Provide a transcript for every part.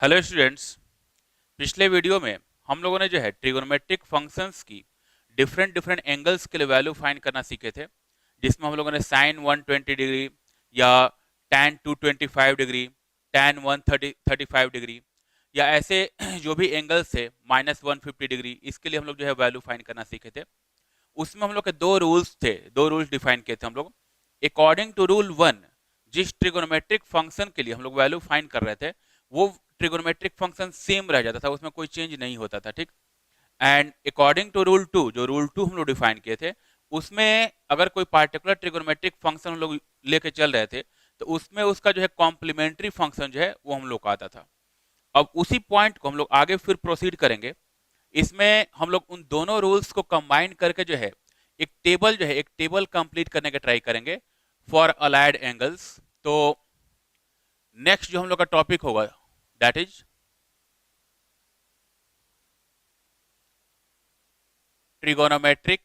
Hello students. पिछले video में हम लोगों ने जो है ट्रिगोनोमेट्रिक फंक्शंस की डिफरेंट डिफरेंट एंगल्स के लिए वैल्यू फाइंड करना सीखे थे, जिसमें हम लोगों ने साइन 120 डिग्री या tan 225 डिग्री, tan 135 डिग्री या ऐसे जो भी एंगल्स थे -150 डिग्री, इसके लिए हम लोग जो है वैल्यू फाइंड करना सीखे थे। उसमें हम लोग के दो रूल्स थे, दो रूल्स डिफाइन किए थे हम लोग। अकॉर्डिंग टू रूल 1, जिस ट्रिगोनोमेट्रिक फंक्शन के लिए हम लोग वैल्यू फाइंड कर रहे थे वो ट्रिगोनोमेट्रिक फंक्शन सेम रह जाता था, उसमें कोई चेंज नहीं होता था, ठीक। एंड अकॉर्डिंग टू रूल 2, जो रूल 2 हम लोग डिफाइन किए थे, उसमें अगर कोई पार्टिकुलर ट्रिगोनोमेट्रिक फंक्शन हम लोग लेके चल रहे थे तो उसमें उसका जो है कॉम्प्लीमेंट्री फंक्शन जो है वो हम लोग का आता था। अब उसी पॉइंट को हम लोग आगे फिर प्रोसीड करेंगे। इसमें हम लोग उन दोनों रूल्स को कंबाइन करके जो है एक टेबल कंप्लीट करने का ट्राई करेंगे फॉर अलाइड एंगल्स। तो नेक्स्ट जो हम लोग का टॉपिक होगा that is trigonometric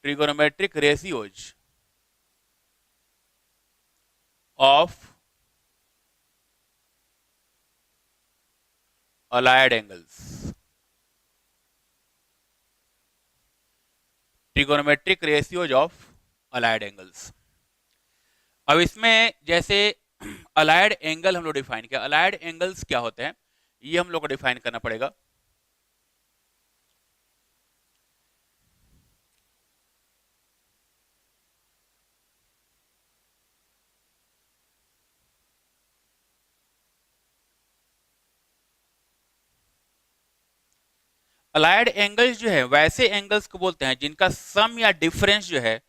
trigonometric ratios of allied angles. Trigonometric ratios of allied angles. अब इसमें जैसे अलाइड एंगल हम लोग डिफाइन किया, अलाइड एंगल्स क्या होते हैं ये हम लोग को डिफाइन करना पड़ेगा। अलाइड एंगल्स जो है वैसे एंगल्स को बोलते हैं जिनका सम या डिफरेंस जो है,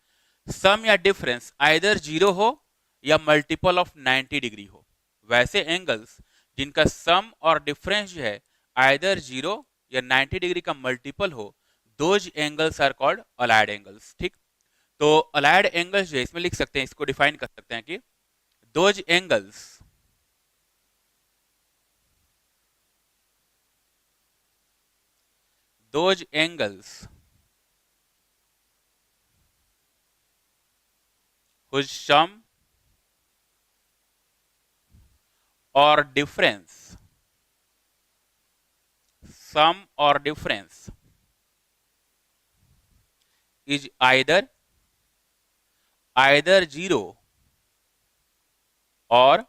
सम या डिफरेंस आइदर जीरो हो या मल्टीपल ऑफ 90 डिग्री हो। वैसे एंगल्स जिनका सम और डिफरेंस जो है आइदर जीरो या 90 डिग्री का मल्टीपल हो, those angles are called allied angles, ठीक। तो अलाइड एंगल्स जो है इसमें लिख सकते हैं, इसको डिफाइन कर सकते हैं कि those angles those angles whose sum or difference sum or difference is either zero or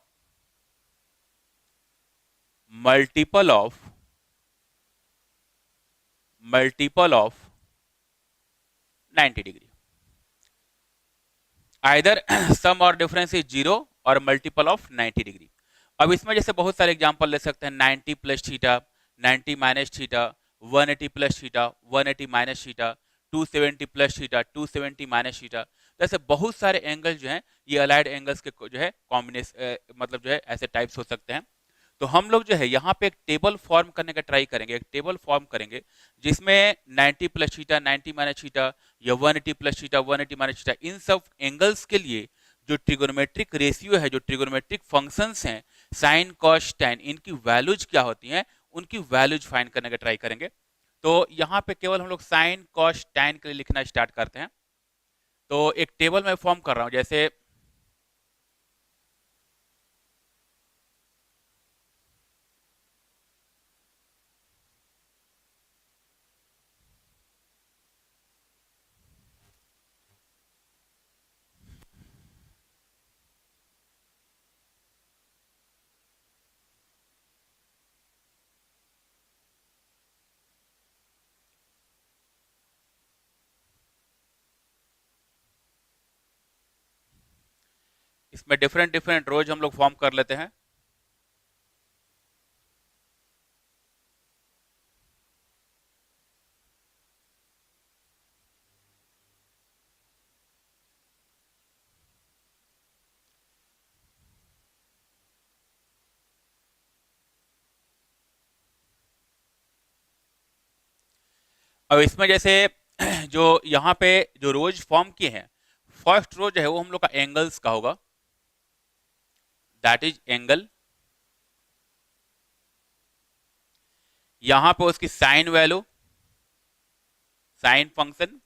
multiple of 90 degree. Either sum और डिफरेंस इज जीरो और मल्टीपल ऑफ 90 डिग्री। अब इसमें जैसे बहुत सारे एग्जांपल ले सकते हैं, 90 plus theta, 90 minus theta, 180 plus theta, 180 minus theta, 270 plus theta, 270 minus theta. जैसे बहुत सारे एंगल जो हैं ये अलाइड एंगल्स के जो है कॉम्बिनेशन, मतलब जो है ऐसे टाइप्स हो सकते हैं। तो हम लोग जो है यहाँ पे एक टेबल फॉर्म करने का ट्राई करेंगे, एक टेबल फॉर्म करेंगे जिसमें 90 प्लस थीटा, 90 माइनस थीटा या 180 प्लस थीटा, 180 माइनस थीटा, इन सब एंगल्स के लिए जो ट्रिगोनोमेट्रिक रेशियो है, जो ट्रिगोनोमेट्रिक फंक्शंस हैं, साइन कॉस टैन, इनकी वैल्यूज क्या होती हैं, उनकी वैल्यूज फाइंड करने का ट्राई करेंगे। तो यहाँ पे केवल हम लोग साइन कॉस टैन के लिए लिखना स्टार्ट करते हैं। तो एक टेबल मैं फॉर्म कर रहा हूँ, जैसे इसमें डिफरेंट डिफरेंट रोज हम लोग फॉर्म कर लेते हैं। अब इसमें जैसे जो यहाँ पे जो रोज फॉर्म किए हैं, फर्स्ट रो जो है वो हम लोग का एंगल्स का होगा, दैट इज एंगल। यहाँ पे उसकी साइन वैल्यू, साइन फंक्शन,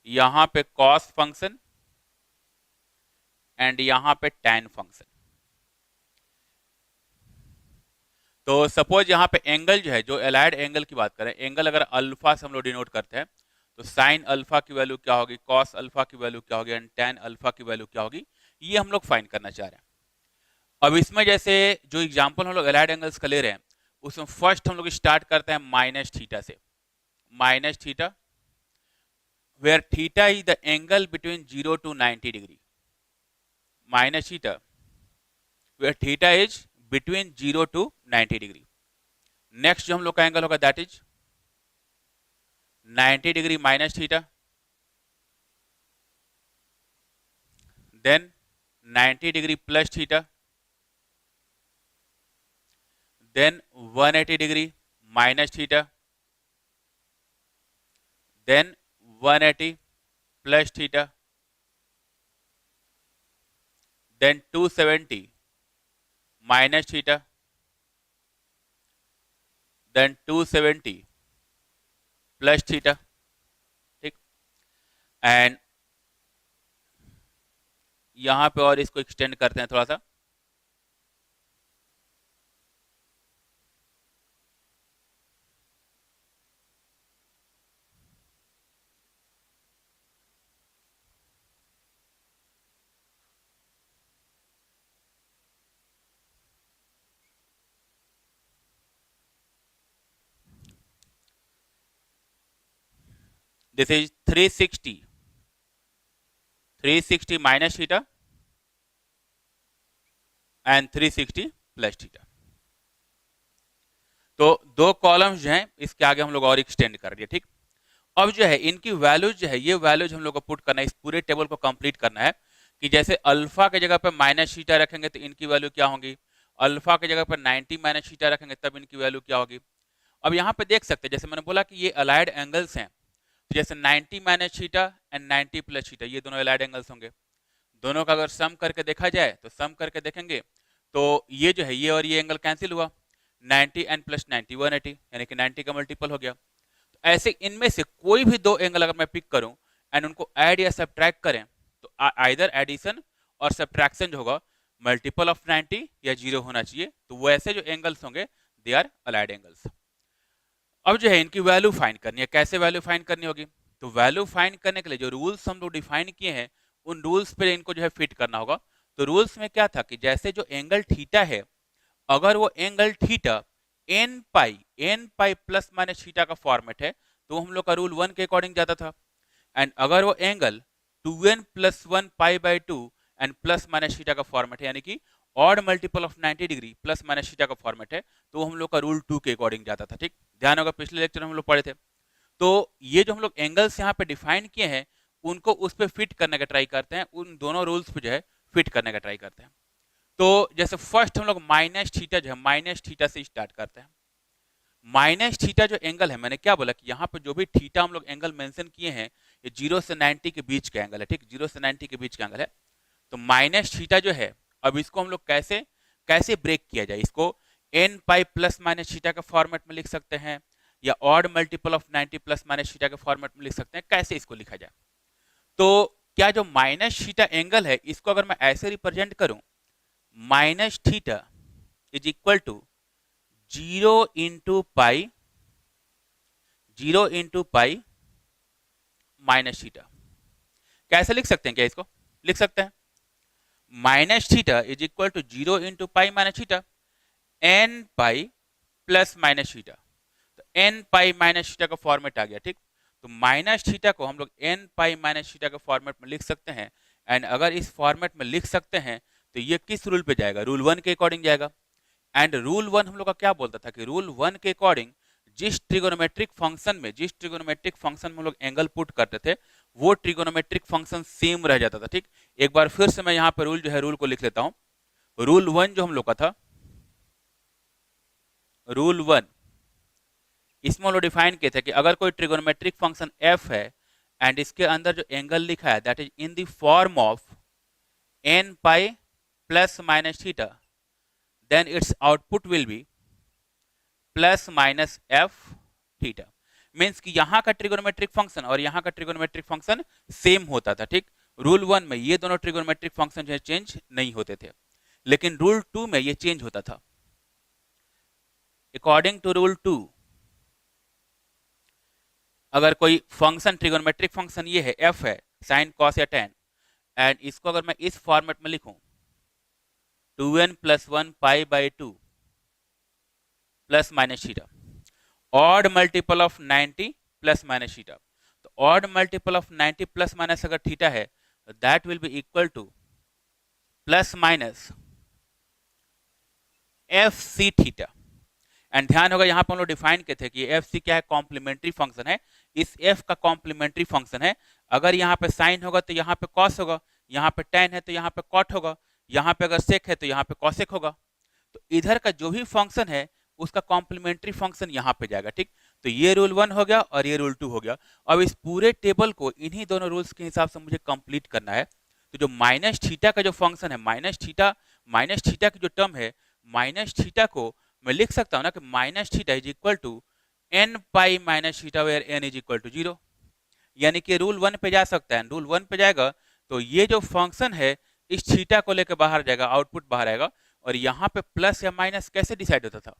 यहाँ पे कॉस फंक्शन एंड यहाँ पे टैन फंक्शन। तो सपोज यहाँ पे एंगल जो है, जो एलाइड एंगल की बात करें, एंगल अगर अल्फा से हम लोग डिनोट करते हैं तो साइन अल्फा की वैल्यू क्या होगी, कॉस अल्फा की वैल्यू क्या होगी एंड टेन अल्फा की वैल्यू क्या होगी, ये हम लोग फाइंड करना चाह रहे हैं। अब इसमें जैसे जो एग्जांपल हम लोग एलाइड एंगल्स का ले रहे हैं उसमें फर्स्ट हम लोग स्टार्ट करते हैं माइनस थीटा से, minus theta where theta is the angle between 0 to 90 degree, minus theta where theta is between 0 to 90 degree. Next जो हम लोग का एंगल होगा that is 90 degree minus theta, then 90 degree plus theta, then 180 degree minus theta, then 180 plus theta, then 270 minus theta, then 270 plus theta, ठीक। And यहां पे और इसको एक्सटेंड करते हैं थोड़ा सा, this is 360 minus theta and 360 plus theta. तो दो कॉलम्स जो हैं इसके आगे हम लोग और एक्सटेंड कर दिए, ठीक। अब जो है इनकी वैल्यूज जो है, ये वैल्यूज हम लोग को पुट करना है, इस पूरे टेबल को कंप्लीट करना है कि जैसे अल्फा के जगह पे माइनस थीटा रखेंगे तो इनकी वैल्यू क्या होगी, अल्फा के जगह पर 90 माइनस थीटा रखेंगे तब इनकी वैल्यू क्या होगी। अब यहाँ पे देख सकते हैं जैसे मैंने बोला कि ये अलाइड एंगल्स हैं, तो जैसे 90 minus theta and 90 plus theta ये दोनों अलाइड एंगल्स होंगे। दोनों का अगर सम करके देखा जाए तो सम करके देखेंगे तो ये जो है ये और ये एंगल कैंसिल हुआ, 90 एंड प्लस 90 180, यानी कि 90 का मल्टीपल हो गया। तो ऐसे इनमें से कोई भी दो एंगल अगर मैं पिक करूं एंड उनको ऐड या सब्ट्रैक्ट करें तो आइदर एडिशन और सब्ट्रैक्शन जो होगा मल्टीपल ऑफ 90 या 0 होना चाहिए। तो वैसे जो एंगल्स होंगे दे आर अलाइड एंगल्स। अब जो है इनकी वैल्यू फाइंड करनी है, कैसे वैल्यू फाइंड करनी होगी, तो वैल्यू फाइंड करने के लिए जो रूल्स हम लोग डिफाइन किए हैं उन रूल्स पे इनको जो है फिट करना होगा। तो रूल्स में क्या था कि जैसे जो एंगल थीटा है, अगर वो angle theta N pi plus minus theta का फॉर्मेट है तो हम लोग का रूल 1 के अकॉर्डिंग जाता था। एंड अगर वो angle 2n plus 1 pi by 2 and plus minus theta का फॉर्मेट है, यानी कि odd multiple of 90 degree plus minus theta का फॉर्मेट है, तो हम लोग का रूल 2 के अकॉर्डिंग जाता था, ठीक। ध्यान होगा पिछले लेक्चर में हम लोग पढ़े थे। तो ये जो हम लोग एंगल्स यहाँ पे डिफाइन किए हैं उनको उस पर फिट करने का ट्राई करते हैं, उन दोनों रूल्स पे जो है फिट करने का ट्राई करते हैं। तो जैसे फर्स्ट हम लोग माइनस थीटा जो है, माइनस थीटा से स्टार्ट करते हैं। माइनस थीटा जो एंगल है, मैंने क्या बोला कि यहाँ पे जो भी थीटा हम लोग एंगल मेंशन किए हैं ये 0 से 90 के बीच का एंगल है, ठीक। 0 से 90 के बीच का एंगल है। तो माइनस थीटा जो है, अब इसको हम लोग कैसे कैसे ब्रेक किया जाए, इसको N pi plus minus theta के फॉर्मेट में लिख सकते हैं या odd multiple of 90 plus minus theta के फॉर्मेट में लिख सकते हैं, कैसे इसको लिखा जाए। तो क्या जो माइनस थीटा एंगल है इसको अगर मैं ऐसे रिप्रेजेंट करूं, minus theta is equal to 0 into pi minus theta, कैसे लिख सकते हैं, क्या इसको लिख सकते हैं minus theta is equal to 0 into pi minus theta N pi plus minus theta. तो एन पाई माइनस थीटा का फॉर्मेट आ गया, ठीक। तो माइनस थीटा को हम लोग एन पाई माइनस थीटा के फॉर्मेट में लिख सकते हैं। एंड अगर इस फॉर्मेट में लिख सकते हैं तो ये किस रूल पे जाएगा, रूल 1 के अकॉर्डिंग जाएगा। एंड रूल 1 हम लोग का क्या बोलता था कि रूल 1 के अकॉर्डिंग जिस ट्रिगोनोमेट्रिक फंक्शन में हम लोग एंगल पुट करते थे वो ट्रिगोनोमेट्रिक फंक्शन सेम रह जाता था, ठीक। एक बार फिर से मैं यहाँ पे रूल जो है रूल को लिख लेता हूं। रूल 1 जो हम लोग का था, रूल 1 इसमें हम लोग डिफाइन किए थे कि अगर कोई ट्रिगोनोमेट्रिक फंक्शन f है एंड इसके अंदर जो एंगल लिखा है that is in the form of n pi plus minus theta, then its output will be plus minus f theta. Means कि यहाँ का ट्रिगोनोमेट्रिक फंक्शन और यहाँ का ट्रिगोनोमेट्रिक फंक्शन सेम होता था, ठीक। रूल 1 में ये दोनों ट्रिगोनोमेट्रिक फंक्शन जो है चेंज नहीं होते थे, लेकिन रूल 2 में ये चेंज होता था। अकॉर्डिंग टू रूल 2, अगर कोई फंक्शन ट्रिगोनोमेट्रिक फंक्शन ये है एफ है साइन कॉस या टेन, एंड इसको अगर मैं इस फॉर्मेट में लिखूं 2n + 1 pi by 2 plus minus theta, odd multiple of 90 plus minus theta, तो odd multiple of 90 plus minus अगर थीटा है that will be equal to plus minus F C theta. And ध्यान होगा यहाँ पर हम लोग डिफाइन किए थे कि एफ सी क्या है, कॉम्प्लीमेंट्री फंक्शन है, इस एफ का कॉम्प्लीमेंट्री फंक्शन है। अगर यहाँ पे साइन होगा तो यहाँ पे कॉस होगा, यहाँ पे टेन है तो यहाँ पे कॉट होगा, यहाँ पे अगर सेक है तो यहाँ पे कॉसेक होगा। तो इधर का जो भी फंक्शन है उसका कॉम्प्लीमेंट्री फंक्शन यहाँ पे जाएगा, ठीक। तो ये रूल 1 हो गया और ये रूल 2 हो गया। अब इस पूरे टेबल को इन्हीं दोनों रूल्स के हिसाब से मुझे कंप्लीट करना है। तो जो माइनस थीटा का जो फंक्शन है, माइनस थीटा की जो टर्म है, माइनस थीटा को मैं लिख सकता हूँ ना कि minus theta is equal to N pi minus theta where N is equal to 0, यानी कि रूल 1 पे जा सकता है। रूल 1 पे जाएगा तो ये जो फंक्शन है इस थीटा को लेकर बाहर जाएगा, आउटपुट बाहर आएगा। और यहाँ पे प्लस या माइनस कैसे डिसाइड होता था,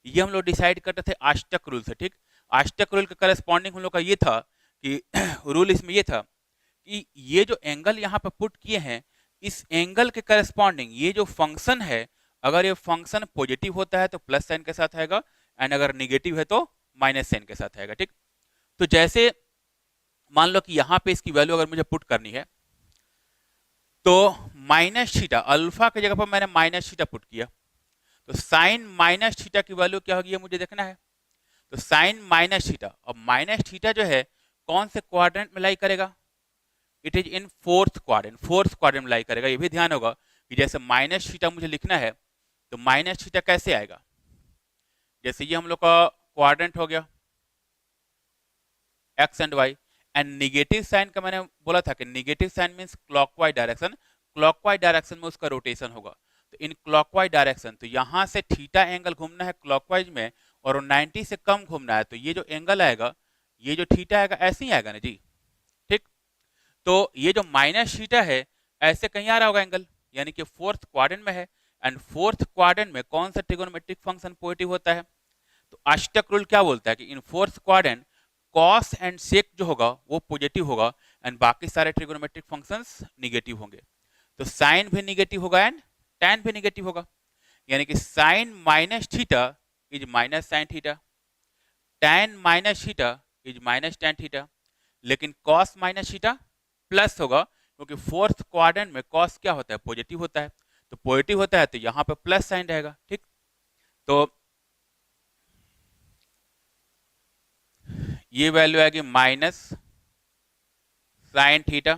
ये हम लोग डिसाइड करते थे आष्टक रूल से, ठीक। आष्टक रूल के करस्पॉन्डिंग हम लोग का ये था कि रूल इसमें ये था कि ये जो एंगल यहाँ पे पुट किए हैं, इस एंगल के करस्पॉन्डिंग ये जो फंक्शन है, अगर ये फंक्शन पॉजिटिव होता है तो प्लस साइन के साथ आएगा, एंड अगर निगेटिव है तो माइनस साइन के साथ आएगा, ठीक। तो जैसे मान लो कि यहाँ पे इसकी वैल्यू अगर मुझे पुट करनी है तो माइनस थीटा, अल्फा की जगह पर मैंने माइनस थीटा पुट किया, तो साइन माइनस थीटा की वैल्यू क्या होगी ये मुझे देखना है। तो साइन माइनस थीटा, और माइनस थीटा जो है कौन से क्वाड्रेंट में लाई करेगा, it is in fourth quadrant में लाई करेगा। ये भी ध्यान होगा कि जैसे माइनस थीटा मुझे लिखना है तो माइनस थीटा कैसे आएगा, जैसे ये हम लोग का क्वाड्रेंट हो गया X and Y, and negative sign का मैंने बोला था कि negative sign means clockwise direction, clockwise direction में उसका रोटेशन होगा। तो इन क्लॉकवाइज डायरेक्शन, तो यहाँ से थीटा एंगल घूमना है क्लॉकवाइज में और 90 से कम घूमना है, तो ये जो एंगल आएगा, ये जो थीटा आएगा ऐसे ही आएगा ना जी, ठीक। तो ये जो माइनस थीटा है ऐसे कहीं आ रहा होगा एंगल, यानी कि फोर्थ क्वाड्रेंट में है, एंड फोर्थ क्वाड्रेंट में कौन सा ट्रिगोनोमेट्रिक फंक्शन पॉजिटिव होता है। तो अष्टक रूल क्या बोलता है कि in fourth quadrant cos and sec जो होगा वो पॉजिटिव होगा, एंड बाकी सारे ट्रिगोनोमेट्रिक फंक्शंस निगेटिव होंगे। तो साइन भी निगेटिव होगा एंड tan भी निगेटिव होगा, यानी कि sine minus theta is minus sine theta, tan minus theta is minus tan theta, लेकिन cos माइनस थीटा प्लस होगा, क्योंकि फोर्थ क्वाड्रेंट में cos क्या होता है, पॉजिटिव होता है। तो पॉजिटिव होता है तो यहाँ पे प्लस साइन रहेगा, ठीक। तो ये वैल्यू आएगी minus sine theta,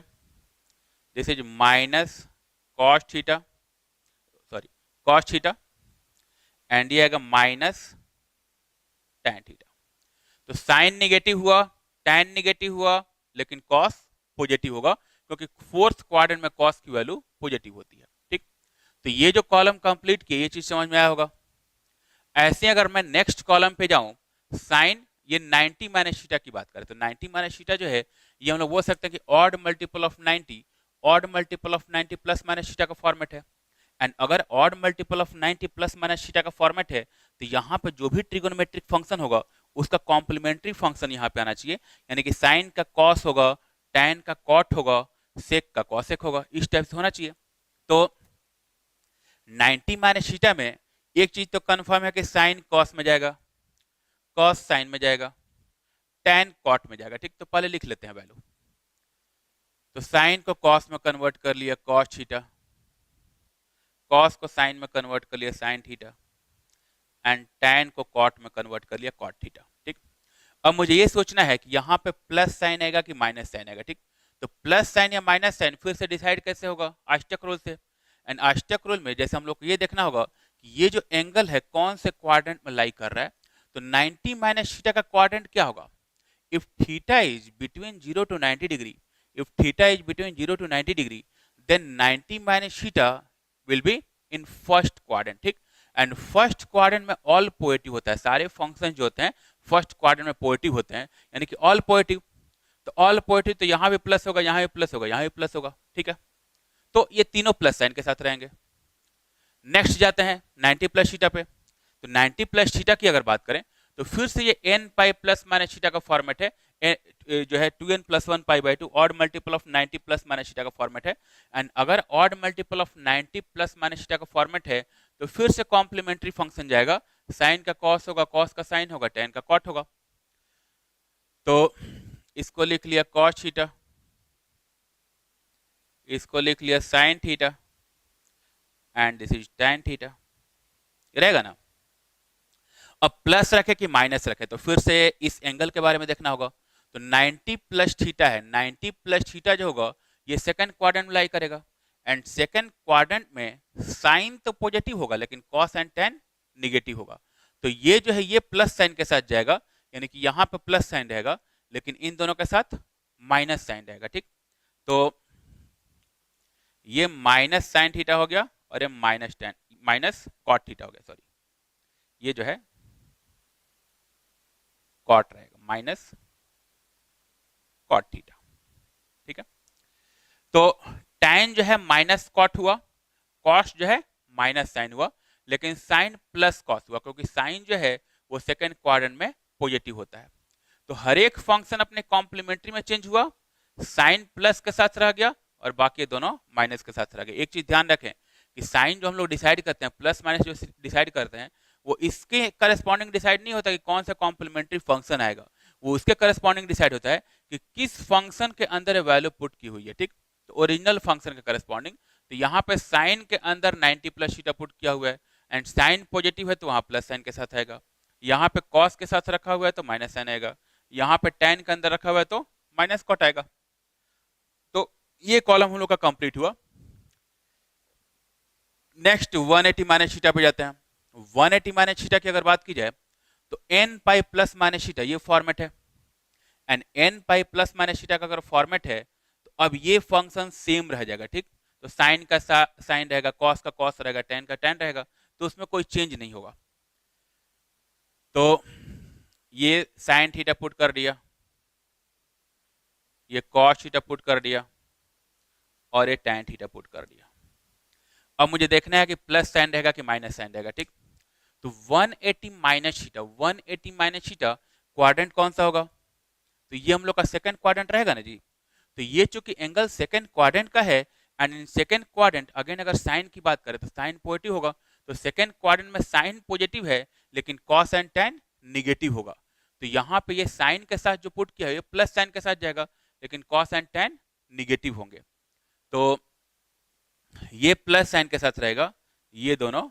this is minus cos theta, sorry cos theta, and ये आएगा माइनस tan थीटा। तो साइन निगेटिव हुआ, tan निगेटिव हुआ, लेकिन कॉस पॉजिटिव होगा, क्योंकि फोर्थ क्वाड्रेंट में कॉस की वैल्यू पॉजिटिव होती है, ठीक। तो ये जो कॉलम कंप्लीट किया, ये चीज समझ में आया होगा। ऐसे अगर मैं नेक्स्ट कॉलम पे जाऊं, साइन ये 90 माइनस थीटा की बात करें तो 90 माइनस थीटा जो है ये हम लोग बोल सकते हैं कि odd multiple of 90, odd multiple of 90 plus minus theta का फॉर्मेट है। एंड अगर odd multiple of 90 plus minus theta का फॉर्मेट है तो यहाँ पे जो भी ट्रिगोनोमेट्रिक फंक्शन होगा उसका कॉम्प्लीमेंट्री फंक्शन यहाँ पे आना चाहिए, यानी कि साइन का कॉस होगा, टैन का कॉट होगा, सेक का कॉसेक होगा, इस टाइप से होना चाहिए। तो 90 माइनस थीटा में एक चीज तो कंफर्म है कि साइन कॉस में जाएगा, कॉस साइन में जाएगा, टैन कॉट में जाएगा, ठीक। तो पहले लिख लेते हैं वैल्यू। तो साइन को कॉस में कन्वर्ट कर लिया कॉस थीटा, कॉस को साइन में कन्वर्ट कर लिया साइन थीटा, एंड टैन को कॉट में कन्वर्ट कर लिया कॉट थीटा, ठीक। अब मुझे ये सोचना है कि यहाँ पे प्लस साइन आएगा कि माइनस साइन आएगा, ठीक। तो प्लस साइन या माइनस साइन फिर से डिसाइड कैसे होगा, अष्टक रूल से। एंड अष्टक रूल में जैसे हम लोग को ये देखना होगा कि ये जो एंगल है कौन से क्वाड्रेंट में लाई कर रहा है। तो 90 माइनस थीटा का क्वाड्रेंट क्या होगा, if theta is between 0 to 90 degree, if theta is between 0 to 90 degree, then 90 minus theta will be in first quadrant, ठीक। एंड फर्स्ट क्वाड्रेंट में ऑल पॉजिटिव होता है, सारे फंक्शन जो होते हैं फर्स्ट क्वाड्रेंट में पॉजिटिव होते हैं, यानी कि ऑल पॉजिटिव। तो ऑल पॉजिटिव तो यहाँ भी प्लस होगा, यहाँ भी प्लस होगा, यहाँ भी प्लस होगा, ठीक है। तो ये तीनों प्लस साइन के साथ रहेंगे। नेक्स्ट जाते हैं 90 प्लस थीटा पे। तो 90 प्लस थीटा की अगर बात करें तो फिर से ये n pi plus minus theta का फॉर्मेट है, जो है 2n plus 1 pi by 2 odd multiple of 90 plus minus theta का फॉर्मेट है। एंड अगर odd multiple of 90 plus minus theta का फॉर्मेट है तो फिर से कॉम्प्लीमेंट्री फंक्शन जाएगा, साइन का कॉस होगा, कॉस का साइन होगा, टेन का कॉट होगा। तो इसको लिख लिया कॉस थीटा, इसको लिख लिया sine theta and this is tan theta, रहेगा ना। अब प्लस रखे कि माइनस रखे तो फिर से इस एंगल के बारे में देखना होगा। तो 90 प्लस थीटा है, 90 प्लस थीटा जो होगा ये सेकंड क्वाड्रेंट में लाई करेगा एंड सेकंड क्वाड्रेंट में साइन तो पॉजिटिव होगा लेकिन कॉस एंड टेन निगेटिव होगा। तो ये जो है ये प्लस साइन के साथ जाएगा, यानी कि यहाँ पे प्लस साइन रहेगा लेकिन इन दोनों के साथ माइनस साइन रहेगा, ठीक। तो ये माइनस साइन थीटा हो गया और ये माइनस कॉट थीटा हो गया, सॉरी ये जो है कॉट रहेगा, माइनस कॉट थीटा, ठीक है। तो tan जो है माइनस कॉट हुआ, कॉस जो है माइनस साइन हुआ, लेकिन साइन प्लस कॉस हुआ क्योंकि साइन जो है वो सेकंड क्वाड्रेंट में पॉजिटिव होता है। तो हर एक फंक्शन अपने कॉम्प्लीमेंट्री में चेंज हुआ, साइन प्लस के साथ रह गया और बाकी दोनों माइनस के साथ रह गए। एक चीज ध्यान रखें कि साइन जो हम लोग डिसाइड करते हैं, प्लस माइनस जो डिसाइड करते हैं, वो इसके करस्पॉन्डिंग डिसाइड नहीं होता कि कौन सा कॉम्प्लीमेंट्री फंक्शन आएगा, वो उसके करस्पॉन्डिंग डिसाइड होता है कि किस फंक्शन के अंदर वैल्यू पुट की हुई है, ठीक। तो ओरिजिनल फंक्शन के करस्पॉन्डिंग, तो यहाँ पे साइन के अंदर 90 प्लस थीटा पुट किया हुआ है एंड साइन पॉजिटिव है तो वहां प्लस साइन के साथ आएगा, यहाँ पे कॉस के साथ रखा हुआ है तो माइनस साइन आएगा, यहाँ पे tan के अंदर रखा हुआ है तो माइनस कॉट आएगा। तो ये कॉलम हम लोग का कंप्लीट हुआ। नेक्स्ट 180 माइनस थीटा पे जाते हैं। 180 माइनस थीटा की अगर बात की जाए तो n pi plus minus theta ये फॉर्मेट है and n pi plus minus theta का अगर फॉर्मेट है तो अब ये फंक्शन सेम रह जाएगा, ठीक। तो साइन का साइन रहेगा, कॉस का कॉस रहेगा, टेन का टेन रहेगा, तो उसमें कोई चेंज नहीं होगा। तो ये साइन थीटा पुट कर दिया, ये कॉस थीटा पुट कर दिया और ये टैन थीटा पुट कर दिया। अब मुझे देखना है कि प्लस साइन रहेगा कि माइनस साइन रहेगा, ठीक। तो 180 minus theta, 180 minus theta quadrant कौन सा होगा, तो ये हम लोग का सेकंड क्वाड्रेंट रहेगा ना जी। तो ये चूंकि एंगल सेकंड क्वाड्रेंट का है and in second quadrant again अगर साइन की बात करें तो साइन पॉजिटिव होगा, तो सेकंड क्वाड्रेंट में साइन पॉजिटिव है लेकिन कॉस एंड टैन निगेटिव होगा। तो यहाँ पे ये साइन के साथ जो पुट किया है ये प्लस साइन के साथ जाएगा लेकिन कॉस एंड टैन निगेटिव होंगे, तो ये प्लस साइन के साथ रहेगा, ये दोनों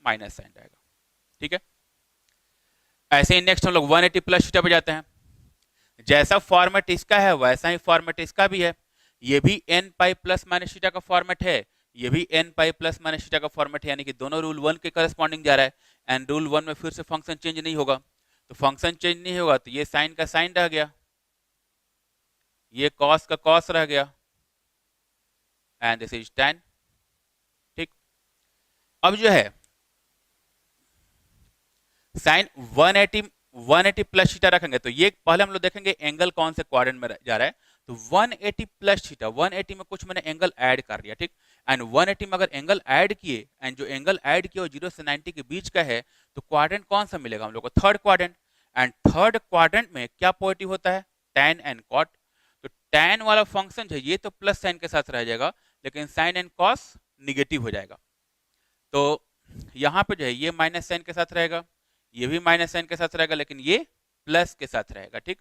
माइनस साइन रहेगा, ठीक है। ऐसे ही नेक्स्ट हम लोग 180 प्लस थीटा पे जाते हैं। जैसा फॉर्मेट इसका है वैसा ही फॉर्मेट इसका भी है, ये भी n pi plus minus theta का फॉर्मेट है, ये भी n pi plus minus theta का फॉर्मेट है, यानी कि दोनों रूल 1 के करस्पॉन्डिंग जा रहा है एंड रूल 1 में फिर से फंक्शन चेंज नहीं होगा। तो फंक्शन चेंज नहीं होगा तो ये साइन का साइन रह गया, ये कॉस का कॉस रह गया एंड दिस इज tan, ठीक। अब जो है साइन 180 प्लस थीटा रखेंगे तो ये पहले हम लोग देखेंगे एंगल कौन से क्वाड्रेंट में जा रहा है। तो 180 प्लस थीटा, 180 में कुछ मैंने एंगल ऐड कर दिया, ठीक। एंड 180 में अगर एंगल ऐड किए एंड जो एंगल ऐड किया वो 0 से 90 के बीच का है तो क्वाड्रेंट कौन सा मिलेगा हम लोग को, third quadrant. And third quadrant में क्या पॉजिटिव होता है, tan एंड cot। तो tan वाला फंक्शन है ये तो प्लस साइन के साथ रह जाएगा लेकिन साइन एंड कॉस निगेटिव हो जाएगा। तो यहाँ पे जो है ये माइनस साइन के साथ रहेगा, ये भी माइनस साइन के साथ रहेगा लेकिन ये प्लस के साथ रहेगा, ठीक।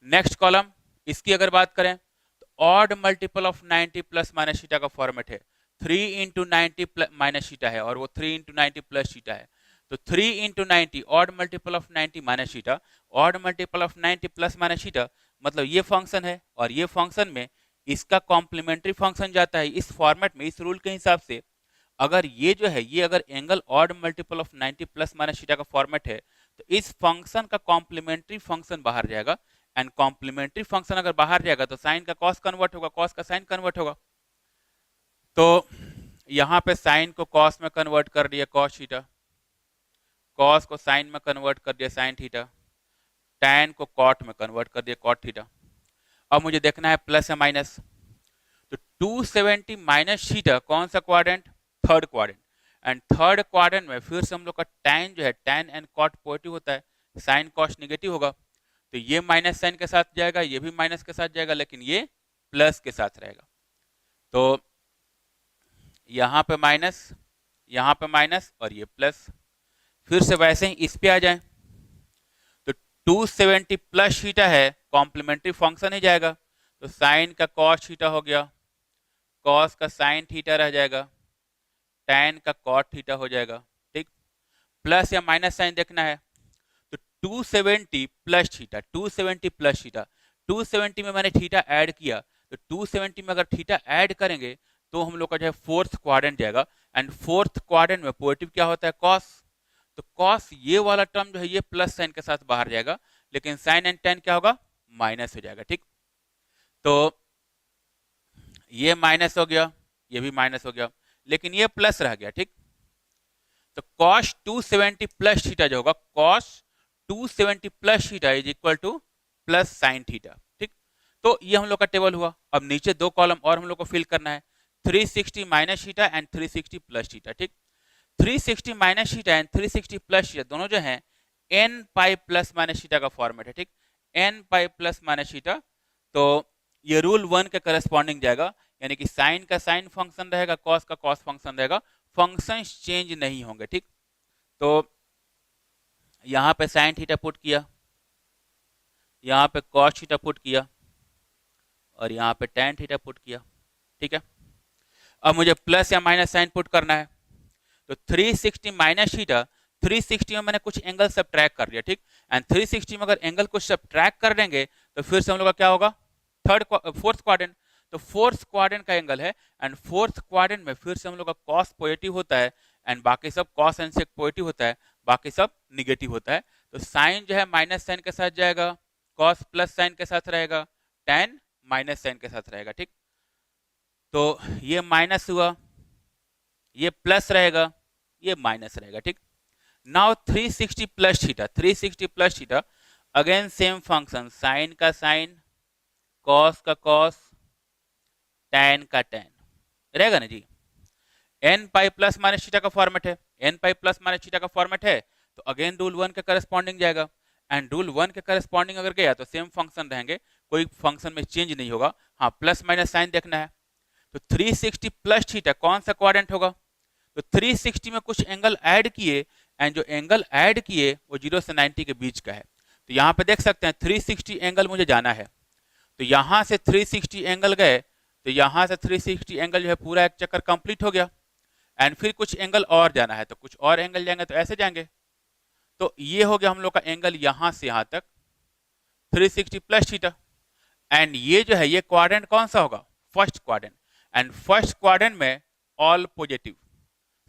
नेक्स्ट कॉलम इसकी अगर बात करें तो odd multiple of 90 plus minus theta का फॉर्मेट है, 3 इंटू 90 माइनस थीटा है और वो 3 इंटू 90 प्लस थीटा है। तो 3 into 90 odd multiple of 90 minus theta, odd multiple of 90 plus minus theta, मतलब ये फंक्शन है और ये फंक्शन में इसका कॉम्प्लीमेंट्री फंक्शन जाता है इस फॉर्मेट में। इस रूल के हिसाब से अगर ये जो है ये अगर angle odd multiple of 90 plus minus theta का फॉर्मेट है तो इस फंक्शन का कॉम्प्लीमेंट्री फंक्शन बाहर जाएगा एंड कॉम्प्लीमेंट्री फंक्शन अगर बाहर जाएगा तो साइन का कॉस कन्वर्ट होगा, कॉस का साइन कन्वर्ट होगा। तो यहाँ पे साइन को कॉस में कन्वर्ट कर दिया कॉस थीटा, कॉस को साइन में कन्वर्ट कर दिया साइन थीटा, टैन को कॉट में कन्वर्ट कर दिया कॉट थीटा। अब मुझे देखना है प्लस या माइनस। तो 270 माइनस थीटा कौन सा quadrant, third quadrant. And third quadrant में फिर से हम लोग का tan जो है tan एंड कॉट पॉजिटिव होता है, साइन कॉस निगेटिव होगा, तो ये माइनस साइन के साथ जाएगा, ये भी माइनस के साथ जाएगा, लेकिन ये प्लस के साथ रहेगा। तो यहाँ पे माइनस, यहाँ पे माइनस और ये प्लस। फिर से वैसे ही इस पे आ जाए तो 270 प्लस थीटा है, कॉम्प्लीमेंट्री फंक्शन ही जाएगा, तो साइन का कॉस थीटा हो गया, कॉस का साइन थीटा रह जाएगा, tan का कॉट थीटा हो जाएगा। ठीक, प्लस या माइनस साइन देखना है, तो 270 प्लस थीटा, 270 प्लस थीटा, 270 में मैंने थीटा ऐड किया, तो 270 में अगर थीटा ऐड करेंगे तो हम लोग का जो है फोर्थ क्वाड्रेंट जाएगा, एंड फोर्थ क्वाड्रेंट में पॉजिटिव क्या होता है, कॉस, तो कॉस ये वाला टर्म जो है ये प्लस साइन के साथ बाहर जाएगा, लेकिन साइन एंड tan क्या होगा, माइनस हो जाएगा। ठीक, तो ये माइनस हो गया, ये भी माइनस हो गया, लेकिन ये प्लस रह गया। ठीक, तो cos 270 प्लस थीटा जो होगा, cos 270 plus theta is equal to plus sine theta. ठीक, तो ये हम लोग का टेबल हुआ। अब नीचे दो कॉलम और हम लोग को फिल करना है, 360 minus theta and 360 plus theta. ठीक, 360 minus theta and 360 plus theta दोनों जो है n pi plus minus theta का फॉर्मेट है। ठीक, n pi plus minus theta, तो ये रूल 1 के करस्पॉन्डिंग जाएगा, यानी कि साइन का साइन फंक्शन रहेगा, कॉस का कॉस फंक्शन रहेगा, फंक्शन चेंज नहीं होंगे। ठीक, तो यहाँ पे साइन थीटा पुट किया, यहाँ पे कॉस थीटा पुट किया और यहाँ पे tan थीटा पुट किया। ठीक है, अब मुझे प्लस या माइनस साइन पुट करना है, तो 360 माइनस थीटा, 360 में मैंने कुछ एंगल सब्ट्रैक्ट कर दिया। ठीक, एंड 360 में अगर एंगल कुछ सब्ट्रैक्ट कर देंगे तो फिर से हम लोग का क्या होगा, फोर्थ क्वाड्रेंट, तो फोर्थ क्वाड्रेंट का एंगल है, एंड फोर्थ क्वाड्रेंट में फिर से हम लोग का कॉस पॉजिटिव होता है, एंड बाकी सब कॉस एंड सेक पॉजिटिव होता है, बाकी सब निगेटिव होता है। तो साइन जो है माइनस साइन के साथ जाएगा, कॉस प्लस साइन के साथ रहेगा, tan माइनस साइन के साथ रहेगा। ठीक, तो ये माइनस हुआ, ये प्लस रहेगा, ये माइनस रहेगा। ठीक, now 360 plus theta, 360 plus theta, again same function, sine का साइन, कॉस का कॉस, tan का tan रहेगा ना जी। n pi plus minus theta का फॉर्मेट है, n pi plus minus theta का फॉर्मेट है, तो अगेन रूल 1 के करस्पॉन्डिंग जाएगा, एंड रूल 1 के करस्पॉन्डिंग अगर गया तो सेम फंक्शन रहेंगे, कोई फंक्शन में चेंज नहीं होगा। हाँ, प्लस माइनस साइन देखना है, तो 360 प्लस थीटा कौन सा क्वाड्रेंट होगा, तो 360 में कुछ एंगल ऐड किए, एंड जो एंगल ऐड किए वो 0 से 90 के बीच का है, तो यहाँ पे देख सकते हैं 360 एंगल मुझे जाना है, तो यहाँ से 360 एंगल गए, तो यहाँ से 360 एंगल जो है पूरा एक चक्कर कंप्लीट हो गया, एंड फिर कुछ एंगल और जाना है, तो कुछ और एंगल जाएंगे, तो ऐसे जाएंगे, तो ये हो गया हम लोग का एंगल यहाँ से यहाँ तक 360 प्लस थीटा, एंड ये जो है ये क्वाड्रेंट कौन सा होगा, first quadrant, and first quadrant में ऑल पॉजिटिव,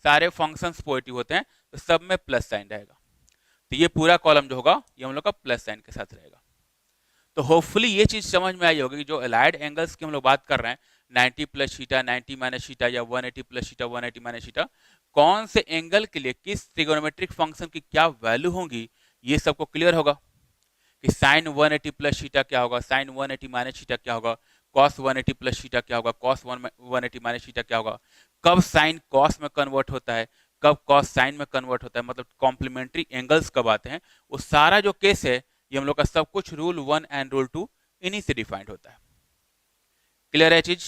सारे फंक्शंस पॉजिटिव होते हैं, तो सब में प्लस साइन रहेगा, तो ये पूरा कॉलम जो होगा ये हम लोग का प्लस साइन के साथ रहेगा। तो होपफुली ये चीज समझ में आई होगी कि जो अलाइड एंगल्स की हम लोग बात कर रहे हैं, 90 प्लस थीटा, 90 माइनस थीटा, या 180 प्लस थीटा, 180 माइनस थीटा, कौन से एंगल के लिए किस ट्रिगोनोमेट्रिक फंक्शन की क्या वैल्यू होंगी, ये सबको क्लियर होगा कि साइन 180 प्लस थीटा क्या होगा, साइन 180 माइनस थीटा क्या होगा, कॉस 180 प्लस थीटा क्या होगा, कॉस 180 माइनस थीटा क्या होगा, कब साइन कॉस में कन्वर्ट होता है, कब कॉस साइन में कन्वर्ट होता है, मतलब कॉम्प्लीमेंट्री एंगल्स कब आते हैं, वो सारा जो केस है ये हम लोग का सब कुछ रूल 1 एंड रूल 2 इन्हीं से डिफाइंड होता है। क्लियर है चीज?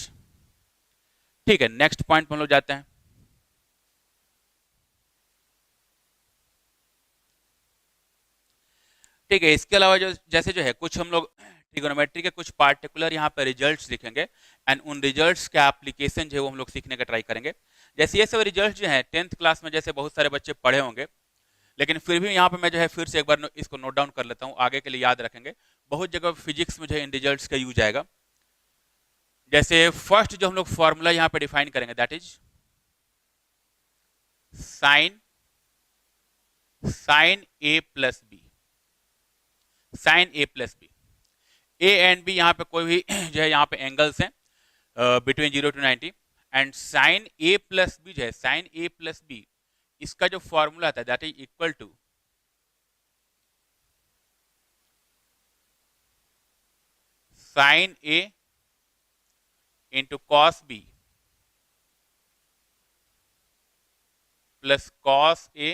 ठीक है, नेक्स्ट पॉइंट हम लोग जाते हैं। ठीक है, इसके अलावा जो जैसे जो है कुछ हम लोग ट्रिगोनोमेट्री के कुछ पार्टिकुलर यहाँ पे रिजल्ट्स लिखेंगे, एंड उन रिजल्ट्स के एप्लीकेशन जो है वो हम लोग सीखने का ट्राई करेंगे। जैसे ये सब रिजल्ट जो है 10th क्लास में जैसे बहुत सारे बच्चे पढ़े होंगे, लेकिन फिर भी यहाँ पे मैं जो है फिर से एक बार इसको नोट डाउन कर लेता हूँ, आगे के लिए याद रखेंगे। बहुत जगह फिजिक्स में जो है इन रिजल्ट्स का यूज आएगा। जैसे फर्स्ट जो हम लोग फॉर्मूला यहाँ पे डिफाइन करेंगे, that is sine A plus B, sine A plus B, A and B यहाँ पे कोई भी जो है यहाँ पे एंगल्स हैं between 0 to 90, and sine A plus B जो है, साइन ए प्लस बी, इसका जो फॉर्मूला आता है that is equal to sine A into cos B plus cos A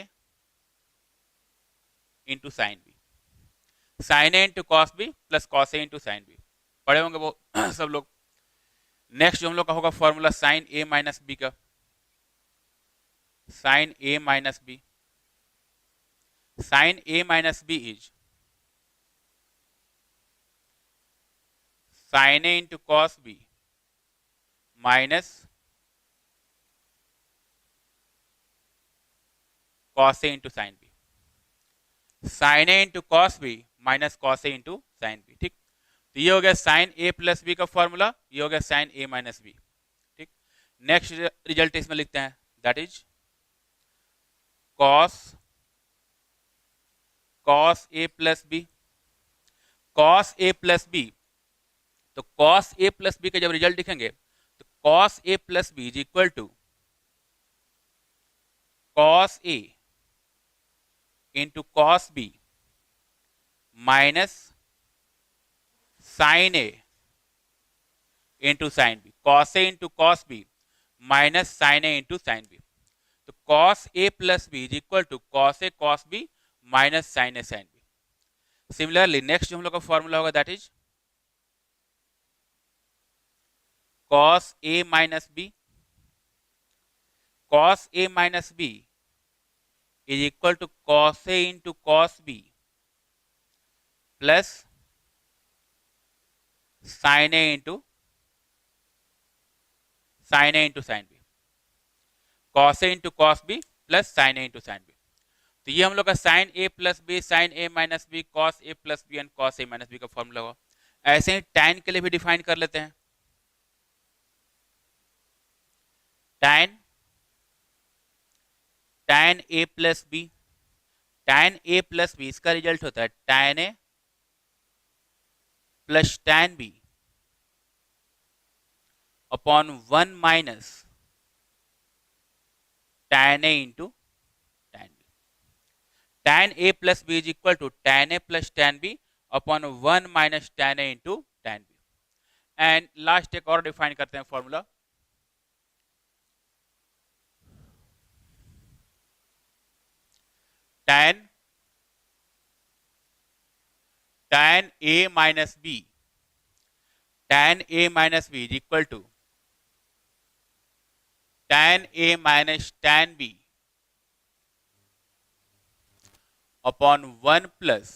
into sign B, sine A into cos B plus cos A into sign B, पढ़े होंगे वो सब लोग। Next जो हम लोग का होगा फॉर्मूला साइन ए माइनस बी का, sine A minus B, sine A minus B is sine A into cos B minus cos A into sign B, sine A into cos B minus cos A into sign B, ठीक। तो ये हो गया sine A plus B का formula, ये हो गया sine ए minus B, ठीक। नेक्स्ट रिजल्ट इसमें लिखते हैं, that is cos A plus B, cos A plus B, तो कॉस ए प्लस बी का जब रिजल्ट लिखेंगे तो cos A plus B is equal to cos A into cos B minus sin A into sign B, cos A into cos B minus sin A into sign B. तो cos A plus B is equal to cos A cos B minus sin A sin B. Similarly next जो हम लोग का formula होगा that is cos A minus B, cos A minus B is equal to cos A into cos B plus sine A into sine A into sign B, cos A into cos B plus sine A into sign B. तो ये हम लोग का sine A plus B, sine A minus B, cos A plus B and cos A minus B का formula होगा। ऐसे ही tan के लिए भी डिफाइन कर लेते हैं, tan A plus B, tan A plus B इसका रिजल्ट होता है tan A plus tan B upon 1 minus tan A into tan B. tan A plus B is equal to tan A plus tan B upon 1 minus tan A into tan B. And last एक और define करते हैं formula, tan a minus b, tan a minus b is equal to tan a minus tan b upon 1 plus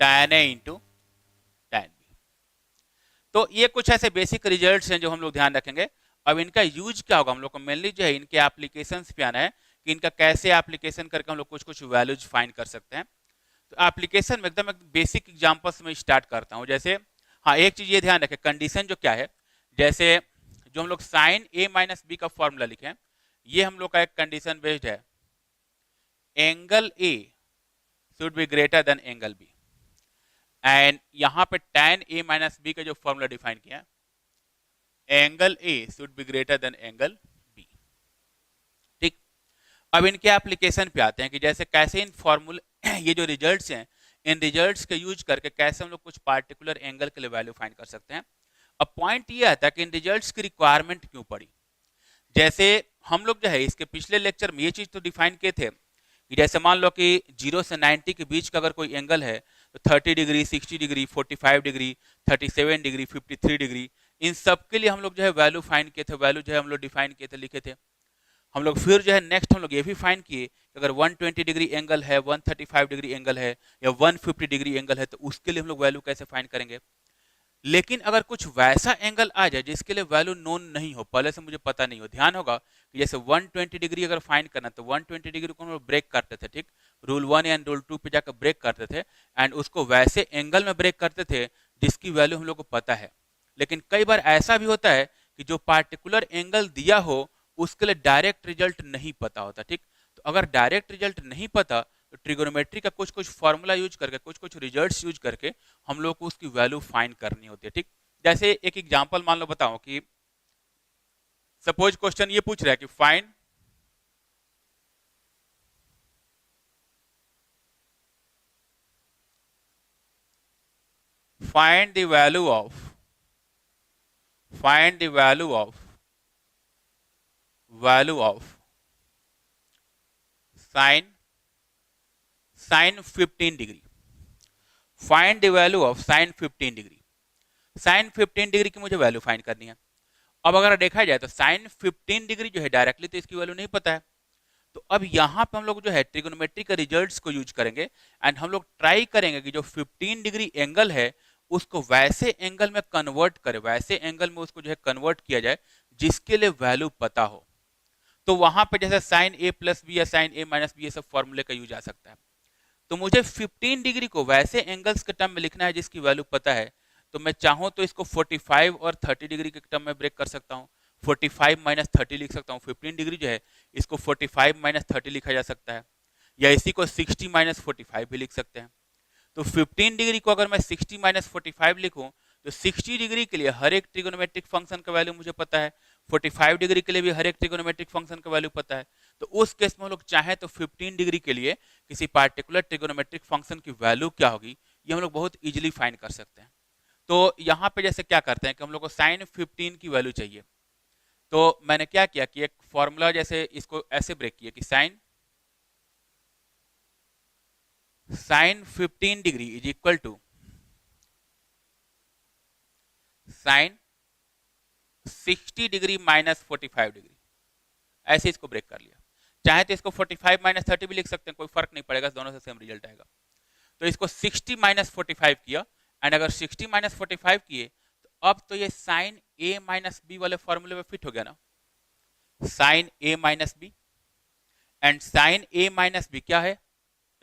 tan a into tan b। तो ये कुछ ऐसे basic results हैं जो हम लोग ध्यान रखेंगे। अब इनका यूज क्या होगा, हम लोग को मेनली जो है इनके एप्लीकेशंस पे आना है कि इनका कैसे एप्लीकेशन करके हम लोग कुछ कुछ वैल्यूज फाइंड कर सकते हैं। तो एप्लीकेशन में एकदम बेसिक एग्जांपल्स में स्टार्ट करता हूं। जैसे हाँ, एक चीज ये ध्यान रखें, कंडीशन जो क्या है, जैसे जो हम लोग साइन ए माइनस बी का फॉर्मूला लिखे हैं, ये हम लोग का एक कंडीशन बेस्ड है, angle A should be greater than angle B. And यहां पे tan a माइनस बी का जो फॉर्मूला डिफाइन किया, angle A should be greater than angle B, ठीक। अब इनके एप्लीकेशन पे आते हैं कि जैसे कैसे इन फॉर्मूले ये जो रिजल्ट्स हैं, इन रिजल्ट्स के यूज करके कैसे हम लोग कुछ पार्टिकुलर एंगल के लिए वैल्यू फाइंड कर सकते हैं। अब पॉइंट ये आता है कि इन रिजल्ट्स की रिक्वायरमेंट क्यों पड़ी। जैसे हम लोग जो है इसके पिछले लेक्चर में ये चीज तो डिफाइन किए थे कि जैसे मान लो कि 0 से 90 के बीच का अगर कोई एंगल है तो 30 degree, 60 degree, 45 degree, 37 degree, 53 degree, इन सब के लिए हम लोग जो है वैल्यू फाइंड किए थे, वैल्यू जो है हम लोग डिफाइन किए थे, लिखे थे। हम लोग फिर जो है नेक्स्ट हम लोग ये भी फाइंड किए कि अगर 120 डिग्री एंगल है, 135 डिग्री एंगल है या 150 डिग्री एंगल है तो उसके लिए हम लोग वैल्यू कैसे फाइंड करेंगे। लेकिन अगर कुछ वैसा एंगल आ जाए जिसके लिए वैल्यू नोन नहीं हो, पहले से मुझे पता नहीं हो, ध्यान होगा कि जैसे 120 डिग्री अगर फाइंड करना तो 120 डिग्री को हम लोग ब्रेक करते थे, ठीक, रूल 1 या रूल 2 पे जाकर ब्रेक करते थे एंड उसको वैसे एंगल में ब्रेक करते थे जिसकी वैल्यू हम लोग को पता है। लेकिन कई बार ऐसा भी होता है कि जो पार्टिकुलर एंगल दिया हो उसके लिए डायरेक्ट रिजल्ट नहीं पता होता, ठीक। तो अगर डायरेक्ट रिजल्ट नहीं पता तो ट्रिगोनोमेट्री का कुछ कुछ फॉर्मूला यूज करके, कुछ कुछ रिजल्ट्स यूज करके हम लोग को उसकी वैल्यू फाइंड करनी होती है, ठीक। जैसे एक एग्जांपल मान लो बताओ कि सपोज क्वेश्चन ये पूछ रहा है कि find the value of sine 15 degree, find the value of sine 15 degree. Sine 15 degree की मुझे वैल्यू फाइंड करनी है। अब अगर देखा जाए तो साइन 15 डिग्री जो है डायरेक्टली तो इसकी वैल्यू नहीं पता है, तो अब यहाँ पे हम लोग जो है ट्रिगोनोमेट्री के रिजल्ट्स को यूज करेंगे एंड हम लोग ट्राई करेंगे कि जो 15 डिग्री एंगल है उसको वैसे एंगल में कन्वर्ट करें, वैसे एंगल में उसको जो है कन्वर्ट किया जाए जिसके लिए वैल्यू पता हो। तो वहां पे जैसे साइन ए प्लस बी या साइन ए माइनस बी, ये सब फॉर्मूले का यूज आ सकता है। तो मुझे 15 डिग्री को वैसे एंगल्स के टर्म में लिखना है जिसकी वैल्यू पता है, तो मैं चाहूं तो इसको 45 और 30 डिग्री के टर्म में ब्रेक कर सकता हूं। 45 माइनस 30 लिख सकता हूं। 15 डिग्री जो है इसको 45 माइनस 30 लिखा जा सकता है, या इसी को 60 माइनस 45 भी लिख सकते हैं। तो 15 डिग्री को अगर मैं 60 माइनस 45 लिखूं तो 60 डिग्री के लिए हर एक ट्रिगोनोमेट्रिक फंक्शन का वैल्यू मुझे पता है, 45 डिग्री के लिए भी हर एक ट्रिगोनोमेट्रिक फंक्शन का वैल्यू पता है। तो उस केस में हम लोग चाहें तो 15 डिग्री के लिए किसी पार्टिकुलर ट्रिगोनोमेट्रिक फंक्शन की वैल्यू क्या होगी ये हम लोग बहुत इजीली फाइंड कर सकते हैं। तो यहाँ पे जैसे क्या करते हैं कि हम लोग को साइन 15 की वैल्यू चाहिए, तो मैंने क्या किया कि एक फॉर्मूला जैसे इसको ऐसे ब्रेक किया कि sine 15 degree is equal to sine 60 degree minus 45 degree, ऐसे इसको ब्रेक कर लिया। चाहे तो इसको 45 माइनस 30 भी लिख सकते हैं, कोई फर्क नहीं पड़ेगा, दोनों से सेम रिजल्ट आएगा। तो इसको 60 माइनस 45 किया एंड अगर 60 माइनस 45 किए तो अब तो ये साइन ए माइनस बी वाले फॉर्मूले में फिट हो गया ना, sine A minus B. And sine A minus B क्या है,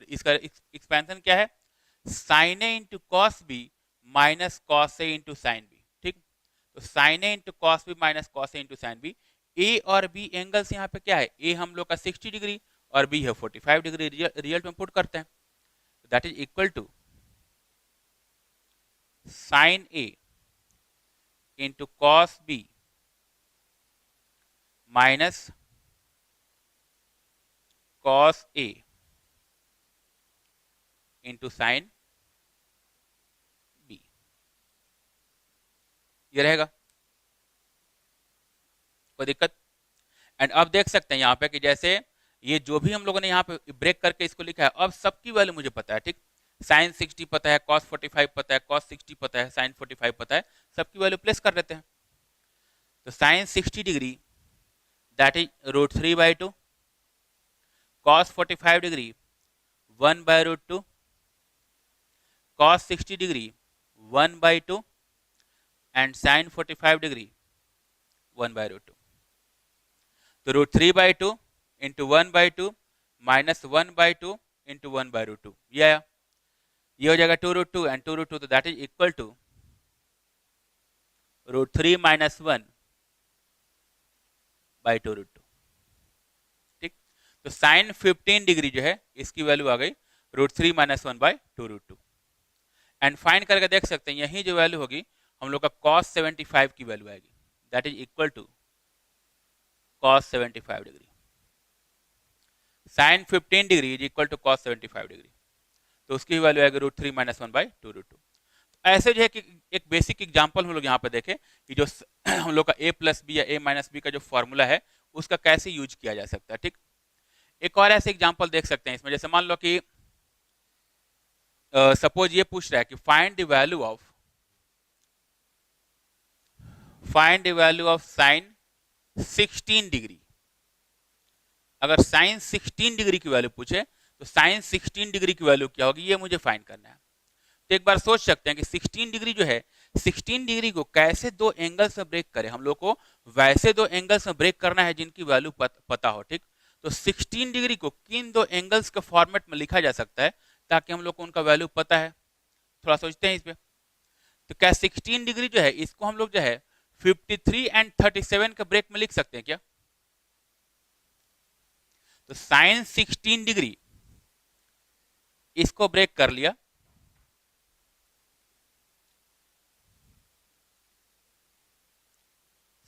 इसका एक्सपेंशन क्या है, sine A into cos B minus cos A into sign B. ठीक, तो sine A into cos B minus cos A into sign B. A और B angles यहाँ पे क्या है, ए हम लोग का 60 डिग्री और बी है 45 डिग्री, रिजल्ट में पुट करते हैं। That is equal to sine A into cos B minus cos A into sign B, ये रहेगा, कोई दिक्कत। एंड अब देख सकते हैं यहाँ पे कि जैसे ये जो भी हम लोगों ने यहाँ पे ब्रेक करके इसको लिखा है, अब सबकी वैल्यू मुझे पता है। ठीक, साइन 60 पता है, कॉस 45 पता है, कॉस 60 पता है, साइन 45 पता है, सबकी वैल्यू प्लेस कर देते हैं। तो sine 60 degree that is √3/2, cos 45 degree 1/√2, cos 60 degree 1/2 and sin 45 degree 1/√2। तो √3/2 इंटू 1/2 माइनस 1/2 इंटू 1/√2, ये आया। ये हो जाएगा 2√2 एंड 2√2, तो that is equal to √3 minus 1/2√2। ठीक, तो sin 15 डिग्री जो है इसकी वैल्यू आ गई √3 माइनस 1/2√2। एंड फाइंड करके देख सकते हैं यही जो वैल्यू होगी हम लोग का cos 75 की वैल्यू आएगी, that is equal to cos 75 degree. sin 15 degree is equal to cos 75 degree, तो उसकी वैल्यू आएगी √3 माइनस 1/2√2। ऐसे जो है कि एक बेसिक एग्जांपल हम लोग यहाँ पे देखें कि जो हम लोग का a प्लस बी या a माइनस बी का जो फॉर्मूला है उसका कैसे यूज किया जा सकता है। ठीक, एक और ऐसे एग्जांपल देख सकते हैं इसमें, जैसे मान लो कि सपोज ये पूछ रहा है कि find the value of sign 16 degree. अगर साइन 16 डिग्री की वैल्यू पूछे तो साइन 16 डिग्री की वैल्यू क्या होगी ये मुझे फाइंड करना है। तो एक बार सोच सकते हैं कि 16 डिग्री जो है, 16 डिग्री को कैसे दो एंगल्स में ब्रेक करें। हम लोग को वैसे दो एंगल्स में ब्रेक करना है जिनकी वैल्यू पता हो। ठीक, तो 16 डिग्री को किन दो एंगल्स के फॉर्मेट में लिखा जा सकता है ताकि हम लोग को उनका वैल्यू पता है। थोड़ा सोचते हैं इस पे। तो क्या 16 डिग्री जो है इसको हम लोग जो है 53 एंड 37 के ब्रेक में लिख सकते हैं क्या? तो साइन 16 डिग्री इसको ब्रेक कर लिया,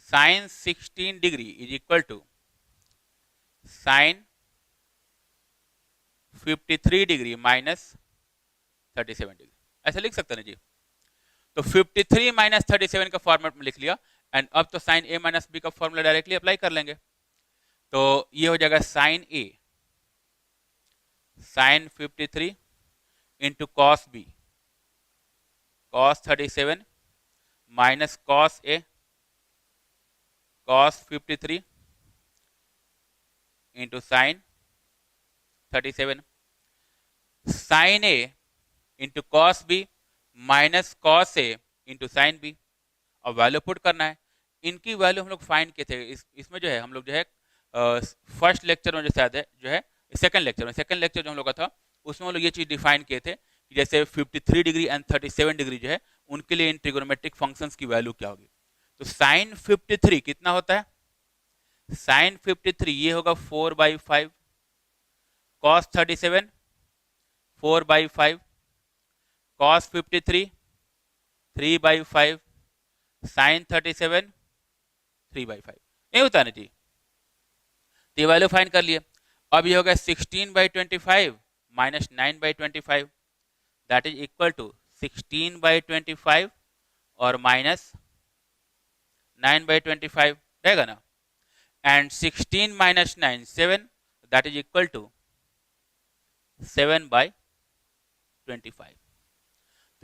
sine 16 degree is equal to sine 53 degree minus 37 degree, ऐसे लिख सकते हैं जी। तो 53 माइनस 37 का फॉर्मेट में लिख लिया एंड अब तो साइन ए माइनस बी का फॉर्मूला डायरेक्टली अप्लाई कर लेंगे। तो ये हो जाएगा sine A sine 53 into cos B, cos 37 minus cos A, cos 53 into sine 37, sine A into cos B minus cos A into sign B. और वैल्यू पुट करना है। इनकी वैल्यू हम लोग फाइंड किए थे। इसमें जो है हम लोग जो है फर्स्ट लेक्चर में जो शायद है जो है सेकंड लेक्चर जो हम लोग का था उसमें हम लोग ये चीज डिफाइन किए थे कि जैसे 53 डिग्री एंड 37 डिग्री जो है उनके लिए इन ट्रिगोनोमेट्रिक फंक्शंस की वैल्यू क्या होगी। तो साइन 53 कितना होता है, साइन 53 ये होगा 4/5, कॉस 37 4/5, कॉस 53 3/5, साइन 37 3/5, नहीं होता ना जी। तो ये वैल्यू फाइंड कर लिए। अब ये होगा 16/25 minus 9/25, that is equal to 16/25 और माइनस 9/25 रहेगा ना। And 16 minus 9 7, that is equal to 7/25।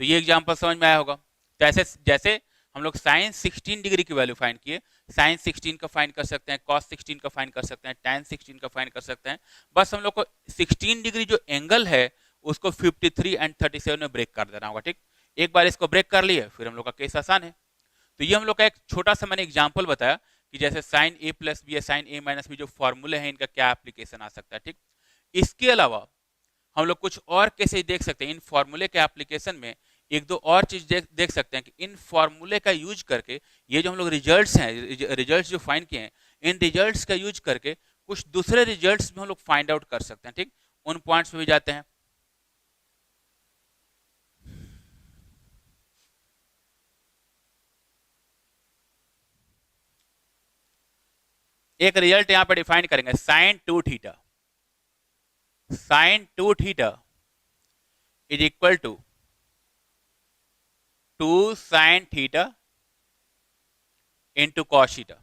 तो ये एग्जाम्पल समझ में आया होगा। तो ऐसे जैसे हम लोग साइन 16 डिग्री की वैल्यू फाइंड किए, साइन 16 का फाइंड कर सकते हैं, कॉस 16 का फाइंड कर सकते हैं, tan 16 का फाइंड कर सकते हैं। बस हम लोग को 16 डिग्री जो एंगल है उसको 53 एंड 37 में ब्रेक कर देना होगा। ठीक, एक बार इसको ब्रेक कर लिए फिर हम लोग का केस आसान है। तो ये हम लोग का एक छोटा सा मैंने एग्जाम्पल बताया कि जैसे साइन ए प्लस बी या साइन ए माइनस बी जो फॉर्मूले हैं इनका क्या एप्लीकेशन आ सकता है। ठीक, इसके अलावा हम लोग कुछ और कैसे देख सकते हैं इन फॉर्मूले के एप्लीकेशन में। एक दो और चीज देख सकते हैं कि इन फॉर्मूले का यूज करके ये जो हम लोग रिजल्ट्स हैं, रिजल्ट्स जो फाइंड किए हैं, इन रिजल्ट्स का यूज करके कुछ दूसरे रिजल्ट्स भी हम लोग फाइंड आउट कर सकते हैं। ठीक, उन पॉइंट्स पे भी जाते हैं। एक रिजल्ट यहां पर डिफाइन करेंगे, sine 2 theta, sine 2 theta is equal to 2 sine theta into cos theta.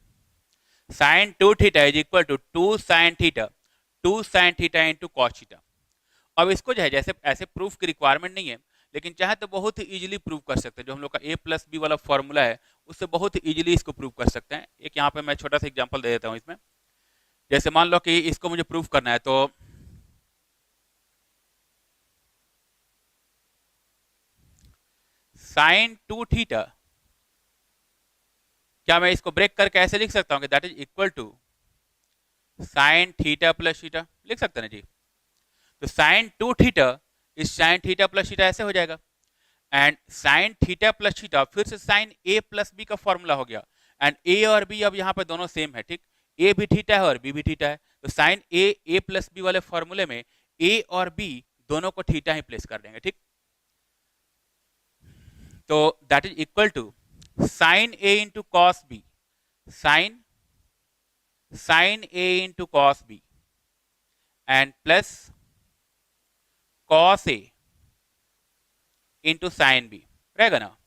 Sine 2 theta is equal to 2 sine theta, 2 sine theta into cos theta. अब इसको जो है जैसे ऐसे प्रूफ की रिक्वायरमेंट नहीं है, लेकिन चाहे तो बहुत ही इजीली प्रूव कर सकते हैं। जो हम लोग का a प्लस बी वाला फॉर्मूला है उससे बहुत ही इजीली इसको प्रूव कर सकते हैं। एक यहाँ पे मैं छोटा सा एग्जांपल दे देता हूँ इसमें। जैसे मान लो कि इसको मुझे प्रूव करना है, तो साइन 2 थीटा, क्या मैं इसको ब्रेक करके ऐसे लिख सकता हूँ कि that is equal to sine theta plus theta, लिख सकते हैं ना जी। तो sine 2 theta is sine theta plus theta ऐसे हो जाएगा। And sine theta plus theta फिर से साइन ए प्लस बी का फॉर्मूला हो गया। एंड ए और बी अब यहाँ पे दोनों सेम है। ठीक, ए भी थीटा है और बी भी थीटा है। तो साइन ए प्लस बी वाले फॉर्मूले में ए और बी दोनों को थीटा ही प्लेस कर देंगे। ठीक, तो that is equal to sine A into cos B, sine A into cos B and plus cos A into sign B रहेगा ना।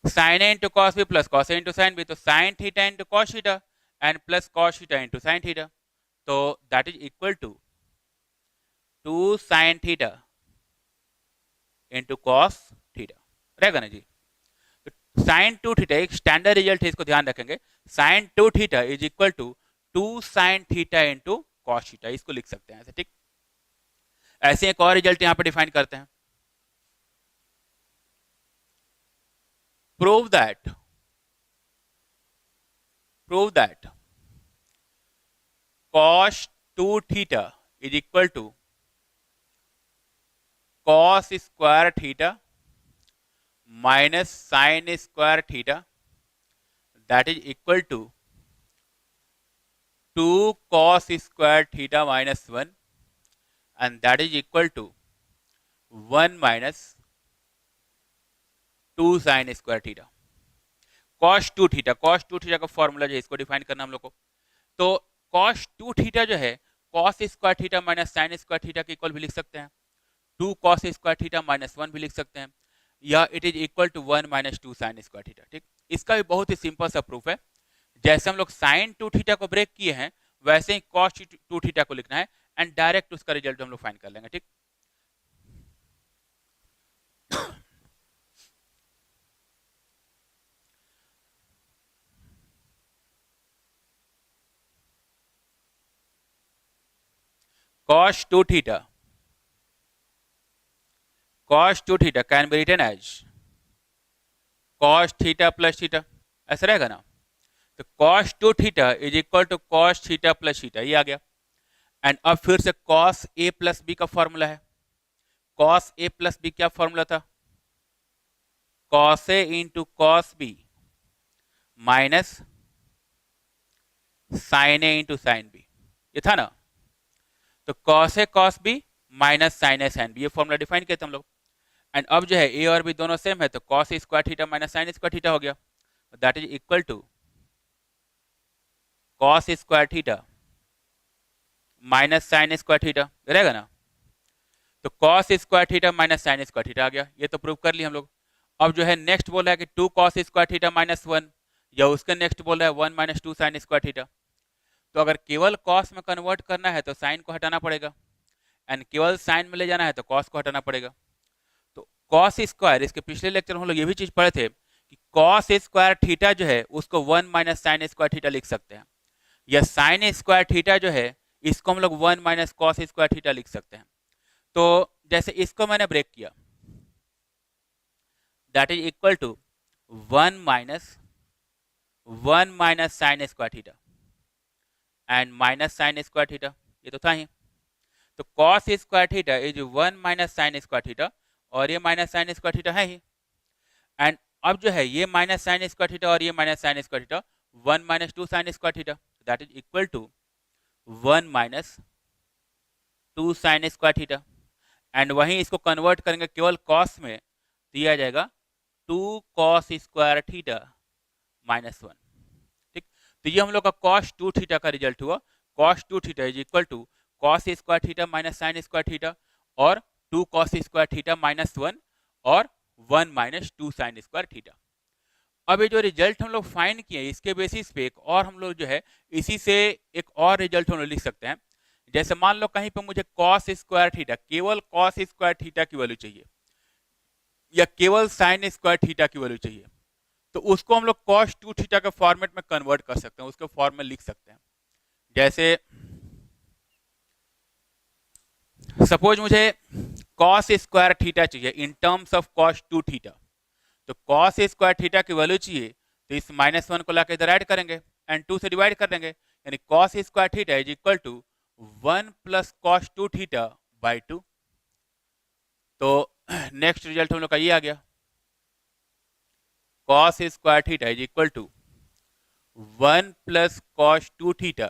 Sine A into cos B plus cos A into sign B, तो sine theta into cos theta and plus cos theta into sine theta. तो that is equal to 2 sine theta into cos theta रहेगा ना जी। तो sine 2 theta एक standard result है, इसको ध्यान रखेंगे। Sine 2 theta is equal to 2 sine theta into cos theta, इसको लिख सकते हैं ऐसे। ठीक, ऐसे एक और रिजल्ट यहां पर डिफाइन करते हैं। prove that cos 2 theta is equal to cos square theta minus sin square theta, that is equal to 2 cos square theta minus 1, and that is equal to 1 minus 2 sin square theta. cos 2 theta, cos 2 theta का formula जो है इसको define करना हम लोग को। तो cos 2 theta जो है cos square theta minus sin square theta के इक्वल भी लिख सकते हैं। 2 cos स्क्वायर थीटा माइनस 1 भी लिख सकते हैं, या it is equal to 1 minus 2 sin square theta. ठीक, इसका भी बहुत ही सिंपल सा प्रूफ है। जैसे हम लोग sin 2 थीटा को ब्रेक किए हैं वैसे ही cos 2 थीटा को लिखना है। एंड डायरेक्ट उसका रिजल्ट हम लोग फाइंड कर लेंगे, ठीक। cos 2 theta can be written as cos theta plus theta, ऐसा रहेगा ना। तो cos 2 theta is equal to cos theta plus theta, ये आ गया। एंड अब फिर से cos a प्लस बी का फॉर्मूला है। cos a प्लस बी क्या फॉर्मूला था? cos a into cos b minus sin a into sin b, ये था ना। तो cos a cos b minus sin a sin b, ये फॉर्मूला डिफाइन किया था हम लोग। एंड अब जो है a और b दोनों सेम है, तो cos square theta minus sin square theta हो गया, that is equal to cos square theta minus sin square theta, रहेगा ना। तो cos square theta minus sin square theta आ गया, ये तो प्रूव कर लिया हम लोग। अब जो है नेक्स्ट बोल रहा है कि 2 cos स्क्वायर थीटा माइनस 1, या उसके नेक्स्ट बोल रहा है 1 माइनस 2 sin स्क्वायर थीटा। तो अगर केवल cos में कन्वर्ट करना है तो sin को हटाना पड़ेगा, एंड केवल sin में ले जाना है तो cos को हटाना पड़ेगा। तो cos स्क्वायर, इसके पिछले लेक्चर में हम लोग ये भी चीज पढ़े थे कि cos स्क्वायर थीटा जो है उसको 1 माइनस sin स्क्वायर थीटा लिख सकते हैं, या sin स्क्वायर थीटा जो है इसको हम लोग 1 माइनस cos स्क्वायर थीटा लिख सकते हैं। तो जैसे इसको मैंने ब्रेक किया, that is equal to 1 minus sin square theta and minus sin square theta, ये तो था ही। तो cos square theta is 1 minus sin square theta, और ये माइनस sin स्क्वायर थीटा है ही। एंड अब जो है ये माइनस sin स्क्वायर थीटा और ये minus sin square theta 1 minus 2 sin square theta, that is equal to 1 minus 2 sin square theta. And वहीं इसको कन्वर्ट करेंगे केवल cos में, दिया जाएगा 2 cos स्क्वायर थीटा माइनस 1, ठीक। तो ये हम लोग का cos 2 थीटा का रिजल्ट हुआ। cos 2 theta is equal to cos square theta minus sin square theta, और 2 cos स्क्वायर थीटा माइनस 1, और 1 माइनस 2 sin स्क्वायर थीटा। अब ये जो रिजल्ट हम लोग फाइंड किए इसके बेसिस पे एक और हम लोग जो है इसी से एक और रिजल्ट हम लोग लिख सकते हैं। जैसे मान लो कहीं पे मुझे cos स्क्वायर थीटा, केवल cos स्क्वायर थीटा की वैल्यू चाहिए, या केवल sin स्क्वायर थीटा की वैल्यू चाहिए, तो उसको हम लोग cos 2 थीटा के फॉर्मेट में कन्वर्ट कर सकते हैं, उसके फॉर्म में लिख सकते हैं। जैसे सपोज मुझे cos स्क्वायर थीटा चाहिए in terms of cos 2 theta, तो cos स्क्वायर थीटा की वैल्यू चाहिए, तो इस माइनस 1 को लाकर इधर ऐड करेंगे एंड 2 से डिवाइड कर देंगे, यानी cos square theta is equal to 1 plus cos 2 theta by 2। तो नेक्स्ट रिजल्ट हम लोग का ये आ गया, cos square theta is equal to 1 plus cos 2 theta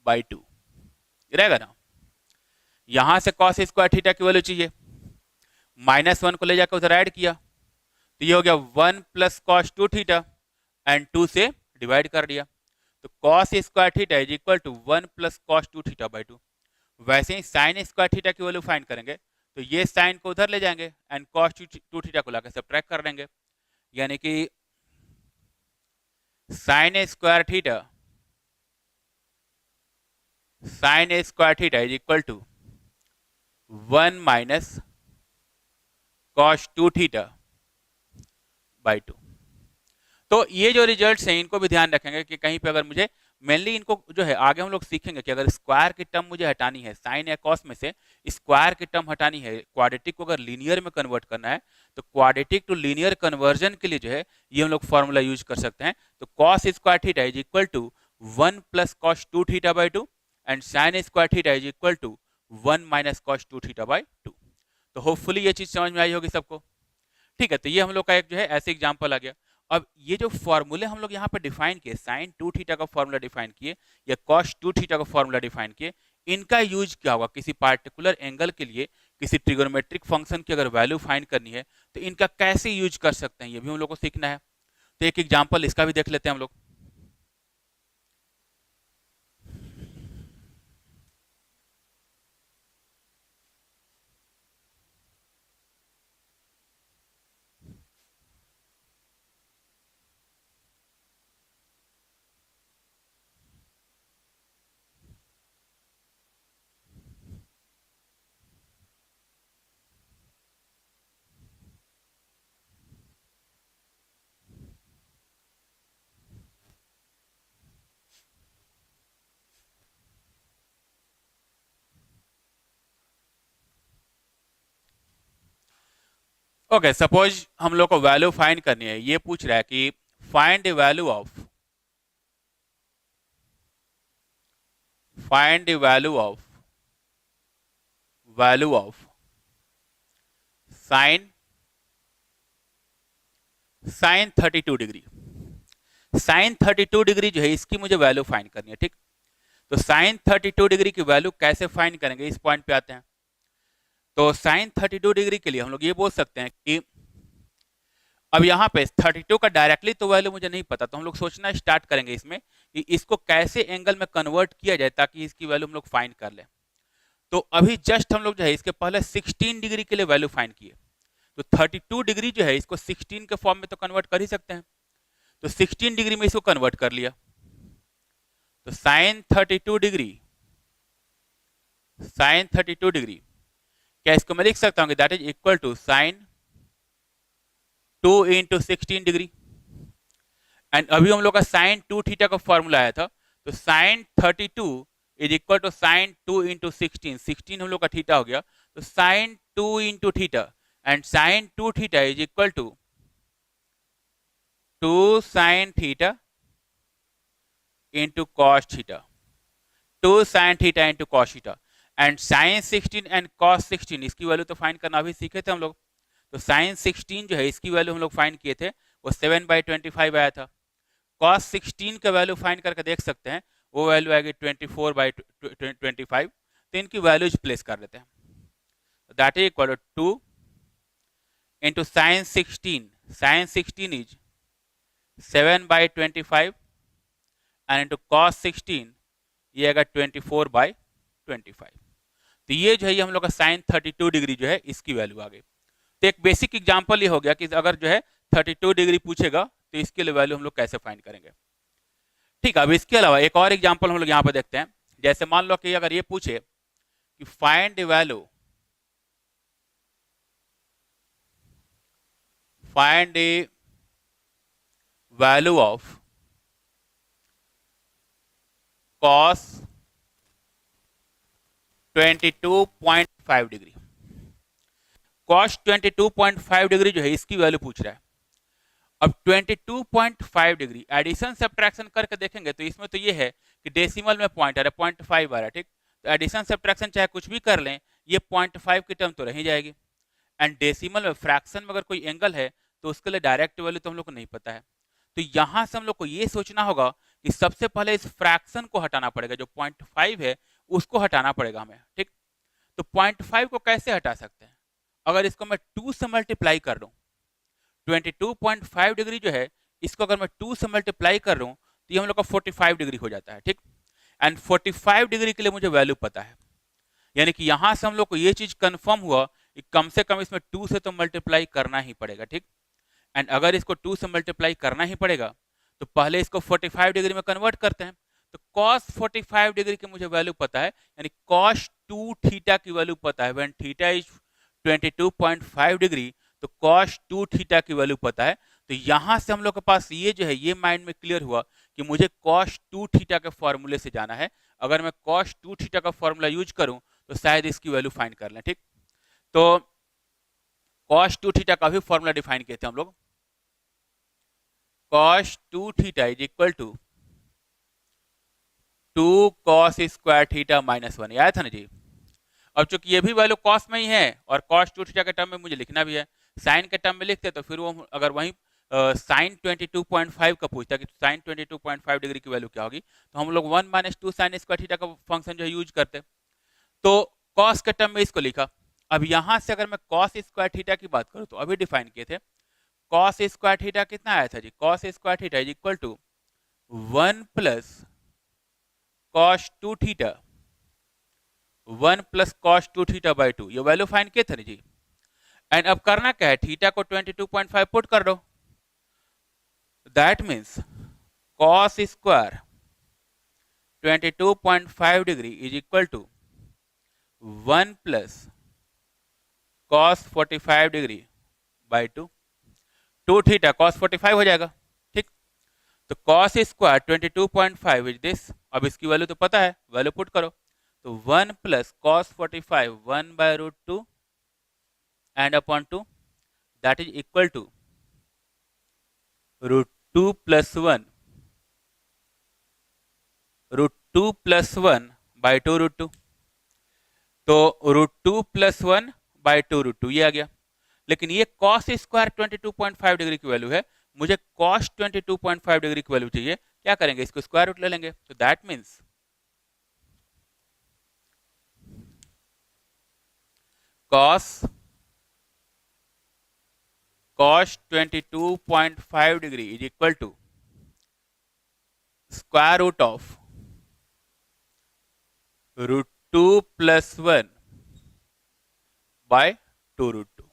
by 2, रहेगा ना। यहां से cos स्क्वायर थीटा की वैल्यू चाहिए, माइनस 1 को ले जाकर उधर ऐड किया, तो ये हो गया 1 प्लस cos 2 थीटा एंड 2 से डिवाइड कर दिया, तो cos square theta is equal to 1 plus cos 2 theta by 2। वैसे ही sin स्क्वायर थीटा की वैल्यू फाइंड करेंगे, तो ये sin को उधर ले जाएंगे एंड cos 2 थीटा को लाकर सब्ट्रैक्ट कर देंगे, यानी कि sin square theta is equal to 1 minus cos 2 theta by 2। तो ये जो रिजल्ट्स हैं इनको भी ध्यान रखेंगे कि कहीं पे अगर मुझे मेनली इनको जो है आगे हम लोग सीखेंगे कि अगर स्क्वायर की टर्म मुझे हटानी है, साइन या कॉस में से स्क्वायर की टर्म हटानी है, क्वाड्रेटिक को अगर लीनियर में कन्वर्ट करना है, तो क्वाड्रेटिक टू लीनियर कन्वर्जन के लिए जो है ये हम लोग फॉर्मूला यूज कर सकते हैं। तो cos square theta is equal to 1 plus cos 2 theta by 2 and sine square theta is equal to 1 minus cos 2 theta by 2। तो होपफुली ये चीज समझ में आई होगी सबको, ठीक है। तो ये हम लोग का एक जो है ऐसे एग्जाम्पल आ गया। अब ये जो फॉर्मूले हम लोग यहाँ पे डिफाइन किए, साइन 2 थीटा का फॉर्मूला डिफाइन किए या कॉस 2 थीटा का फॉर्मूला डिफाइन किए, इनका यूज क्या होगा किसी पार्टिकुलर एंगल के लिए, किसी ट्रिगोनोमेट्रिक फंक्शन की अगर वैल्यू फाइंड करनी है तो इनका कैसे यूज कर सकते हैं, ये भी हम लोग को सीखना है। तो एक एग्जाम्पल इसका भी देख लेते हैं हम लोग। ओके, सपोज हम लोग को वैल्यू फाइंड करनी है। ये पूछ रहा है कि find the value of value of sine 32 degree. Sine 32 degree जो है इसकी मुझे वैल्यू फाइंड करनी है, ठीक। तो साइन 32 डिग्री की वैल्यू कैसे फाइंड करेंगे, इस पॉइंट पे आते हैं। तो साइन 32 डिग्री के लिए हम लोग ये बोल सकते हैं कि अब यहाँ पे 32 का डायरेक्टली तो वैल्यू मुझे नहीं पता, तो हम लोग सोचना स्टार्ट करेंगे इसमें कि इसको कैसे एंगल में कन्वर्ट किया जाए ताकि इसकी वैल्यू हम लोग फाइंड कर लें। तो अभी जस्ट हम लोग जो है इसके पहले 16 डिग्री के लिए वैल्यू फाइंड किए। तो 32 डिग्री जो है इसको 16 के फॉर्म में तो कन्वर्ट कर ही सकते हैं। तो 16 डिग्री में इसको कन्वर्ट कर लिया। तो साइन 32 डिग्री क्या इसको मैं लिख सकता हूँ कि that is equal to sine 2 into 16 degree. And अभी हम लोग का साइन 2 थीटा का फॉर्मूला आया था। तो sine 32 is equal to sine 2 into 16 हम लोग का थीटा हो गया। तो sine 2 into theta and sine 2 theta is equal to 2 sine theta into cos theta, 2 sine theta into cos theta. And sine 16 and cos 16 इसकी वैल्यू तो find करना अभी सीखे थे हम लोग। तो साइन 16 जो है इसकी वैल्यू हम लोग फाइंड किए थे, वो 7/25 आया था। कॉस 16 का वैल्यू फाइंड करके देख सकते हैं, वो वैल्यू आएगी 24/25। तो इनकी वैल्यूज प्लेस कर देते हैं। That is equal to 2 into sine 16 is 7/25 and into cos 16 ये आएगा 24/25। तो ये जो है ये हम लोग का साइन 32 डिग्री जो है इसकी वैल्यू आ गई। तो एक बेसिक एग्जांपल ये हो गया कि अगर जो है 32 डिग्री पूछेगा तो इसके लिए वैल्यू हम लोग कैसे फाइंड करेंगे। ठीक है, अब इसके अलावा एक और एग्जांपल हम लोग यहाँ पे देखते हैं। जैसे मान लो कि अगर ये पूछे कि find the value of cos 22.5 degree. Cos 22.5 degree जो है इसकी वैल्यू पूछ रहा है। अब 22.5 डिग्री एडिशन सब्ट्रैक्शन करके देखेंगे तो इसमें तो ये है कि डेसिमल में पॉइंट आ रहा है, 0.5 आ रहा है, ठीक। तो एडिशन सब्ट्रैक्शन चाहे कुछ भी कर लें, ये 0.5 की टर्म तो रह जाएगी। एंड डेसिमल में फ्रैक्शन में अगर कोई एंगल है तो उसके लिए डायरेक्ट वैल्यू तो हम लोग को नहीं पता है। तो यहां से हम लोग को ये सोचना होगा कि सबसे पहले इस फ्रैक्शन को हटाना पड़ेगा, जो 0.5 है उसको हटाना पड़ेगा हमें, ठीक। तो 0.5 को कैसे हटा सकते हैं, अगर इसको मैं 2 से मल्टीप्लाई कर दूं, 22.5 डिग्री जो है इसको अगर मैं 2 से मल्टीप्लाई कर रहा हूं तो ये हम लोग का 45 डिग्री हो जाता है, ठीक। एंड 45 डिग्री के लिए मुझे वैल्यू पता है, यानी कि यहां से हम लोग को ये चीज कंफर्म हुआ कि कम से कम इसमें 2 से तो मल्टीप्लाई करना ही पड़ेगा, ठीक। एंड अगर इसको 2 से मल्टीप्लाई करना ही पड़ेगा तो पहले इसको 45 डिग्री में कन्वर्ट करते हैं। तो cos 45 डिग्री की मुझे वैल्यू पता है, यानी cos 2 थीटा की वैल्यू पता है। व्हेन थीटा इज 22.5 डिग्री तो cos 2 थीटा की वैल्यू पता है। तो यहां से हम लोग के पास ये जो है ये माइंड में क्लियर हुआ कि मुझे cos 2 थीटा के फॉर्मूले से जाना है। अगर मैं cos 2 थीटा का फॉर्मूला यूज करूं तो शायद इसकी वैल्यू फाइंड कर लें, ठीक। तो cos 2 थीटा का भी फॉर्मूला डिफाइन किए थे हम लोग। cos 2 theta is equal to 2 cos square theta minus 1, आया था ना जी। अब चूंकि ये भी वैल्यू कॉस में ही है और cos 2 थीटा के टर्म में मुझे लिखना भी है, साइन के टर्म में लिखते तो फिर वो अगर वहीं साइन 22.5 का पूछता कि साइन 22.5 डिग्री की वैल्यू क्या होगी, तो हम लोग 1 माइनस 2 साइन स्क्वायर थीटा का फंक्शन जो है यूज करते। तो cos के टर्म में इसको लिखा। अब यहां से अगर मैं cos स्क्वायर थीटा की बात करूं तो अभी डिफाइन किए थे, cos स्क्वायर थीटा कितना आया था जी, cos square theta is equal to 1 plus cos 2 theta 1 plus cos 2 theta by 2, ये वैल्यू फाइंड किए थे ना जी। एंड अब करना क्या है, थीटा को 22.5 पुट कर दो। That means cos square 22.5 degree is equal to 1 plus cos 45 degree by 2, 2 theta cos 45 हो जाएगा, ठीक। तो cos स्क्वायर 22.5 इज दिस। अब इसकी वैल्यू तो पता है, वैल्यू पुट करो। तो 1 plus cos 45 1/√2 and upon 2, that is equal to √2 + 1 √2 + 1 by 2 √2। तो √2 + 1/2 √2 ये आ गया। लेकिन ये cos स्क्वायर 22.5 डिग्री की वैल्यू है, मुझे cos 22.5 डिग्री की वैल्यू चाहिए। क्या करेंगे, इसको स्क्वायर रूट ले लेंगे। तो that means cos 22.5 degree is equal to square root of √2 + 1 by 2 √2।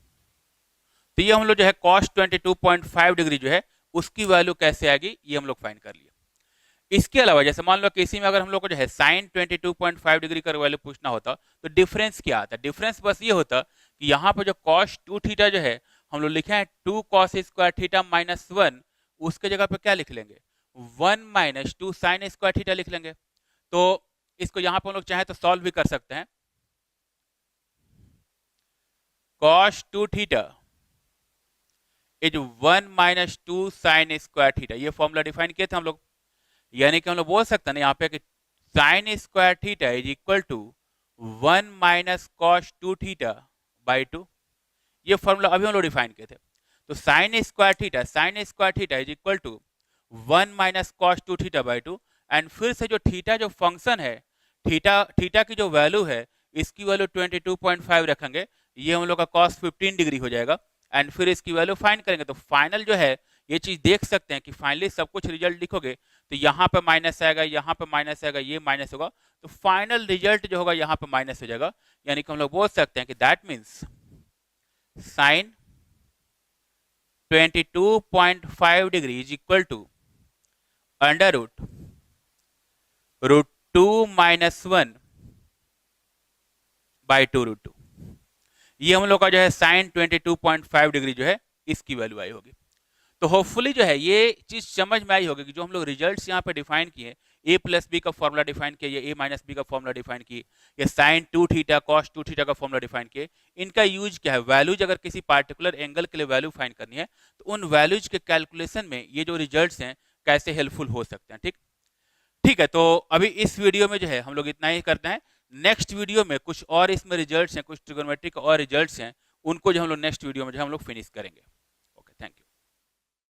तो ये हम लोग जो है cos 22.5 डिग्री जो है उसकी वैल्यू कैसे आएगी ये हम लोग फाइंड कर लिए। इसके अलावा जैसे मान लो कि इसी में अगर हम लोग को जो है sin 22.5 डिग्री का वैल्यू पूछना होता तो डिफरेंस क्या आता? डिफरेंस बस ये होता कि यहाँ पर जो cos 2 थीटा जो है हम लोग लिखे हैं 2 cos स्क्वायर थीटा -1, उसके जगह पे क्या लिख लेंगे 1 - 2 sin स्क्वायर थीटा लिख लेंगे। तो इसको यहाँ पर हम लोग चाहे तो सॉल्व भी कर सकते हैं। cos 2 theta is 1 - 2 sin square theta, ये फॉर्मूला डिफाइन किए थे हम लोग। यानी कि हम लोग बोल सकते हैं ना यहाँ पे कि sin square theta is equal to 1 - cos 2 theta by 2। ये फॉर्मूला अभी हम लोग डिफाइन किए थे। तो sin square theta is equal to 1 - cos 2 theta by 2। And फिर से जो थीटा जो फंक्शन है, थीटा की जो वैल्यू है इसकी वैल्यू 22.5 रखेंगे, ये हम लोग का cos 15 डिग्री हो जाएगा। एंड फिर इसकी वैल्यू फाइंड करेंगे तो फाइनल जो है ये चीज देख सकते हैं कि फाइनली सब कुछ रिजल्ट लिखोगे तो यहाँ पे माइनस आएगा, यहाँ पे माइनस आएगा, ये माइनस होगा, तो फाइनल रिजल्ट जो होगा यहाँ पे माइनस हो जाएगा। यानी कि हम लोग बोल सकते हैं कि that means sin 22.5 degree is equal to under √2 - 1 by 2 √2। ये हम लोग का जो है sin 22.5 डिग्री जो है इसकी वैल्यू आई होगी। तो होपफुली जो है ये चीज समझ में आई होगी कि जो हम लोग रिजल्ट्स यहाँ पे डिफाइन किए, a + b का फॉर्मूला डिफाइन किया, ये a - b का फॉर्मूला डिफाइन किए, ये sin 2 थीटा cos 2 थीटा का फॉर्मूला डिफाइन किए, इनका यूज क्या है, वैल्यूज अगर किसी पार्टिकुलर एंगल के लिए वैल्यू फाइंड करनी है तो उन वैल्यूज के कैलकुलेशन में ये जो रिजल्ट्स हैं कैसे हेल्पफुल हो सकते हैं। ठीक ठीक है, तो अभी इस वीडियो में जो है हम लोग इतना ही करते हैं। नेक्स्ट वीडियो में कुछ और इसमें रिजल्ट्स हैं, कुछ ट्रिगोनोमेट्री के और रिजल्ट्स हैं, उनको जो हम लोग नेक्स्ट वीडियो में जो हम लोग फिनिश करेंगे। Okay, thank you.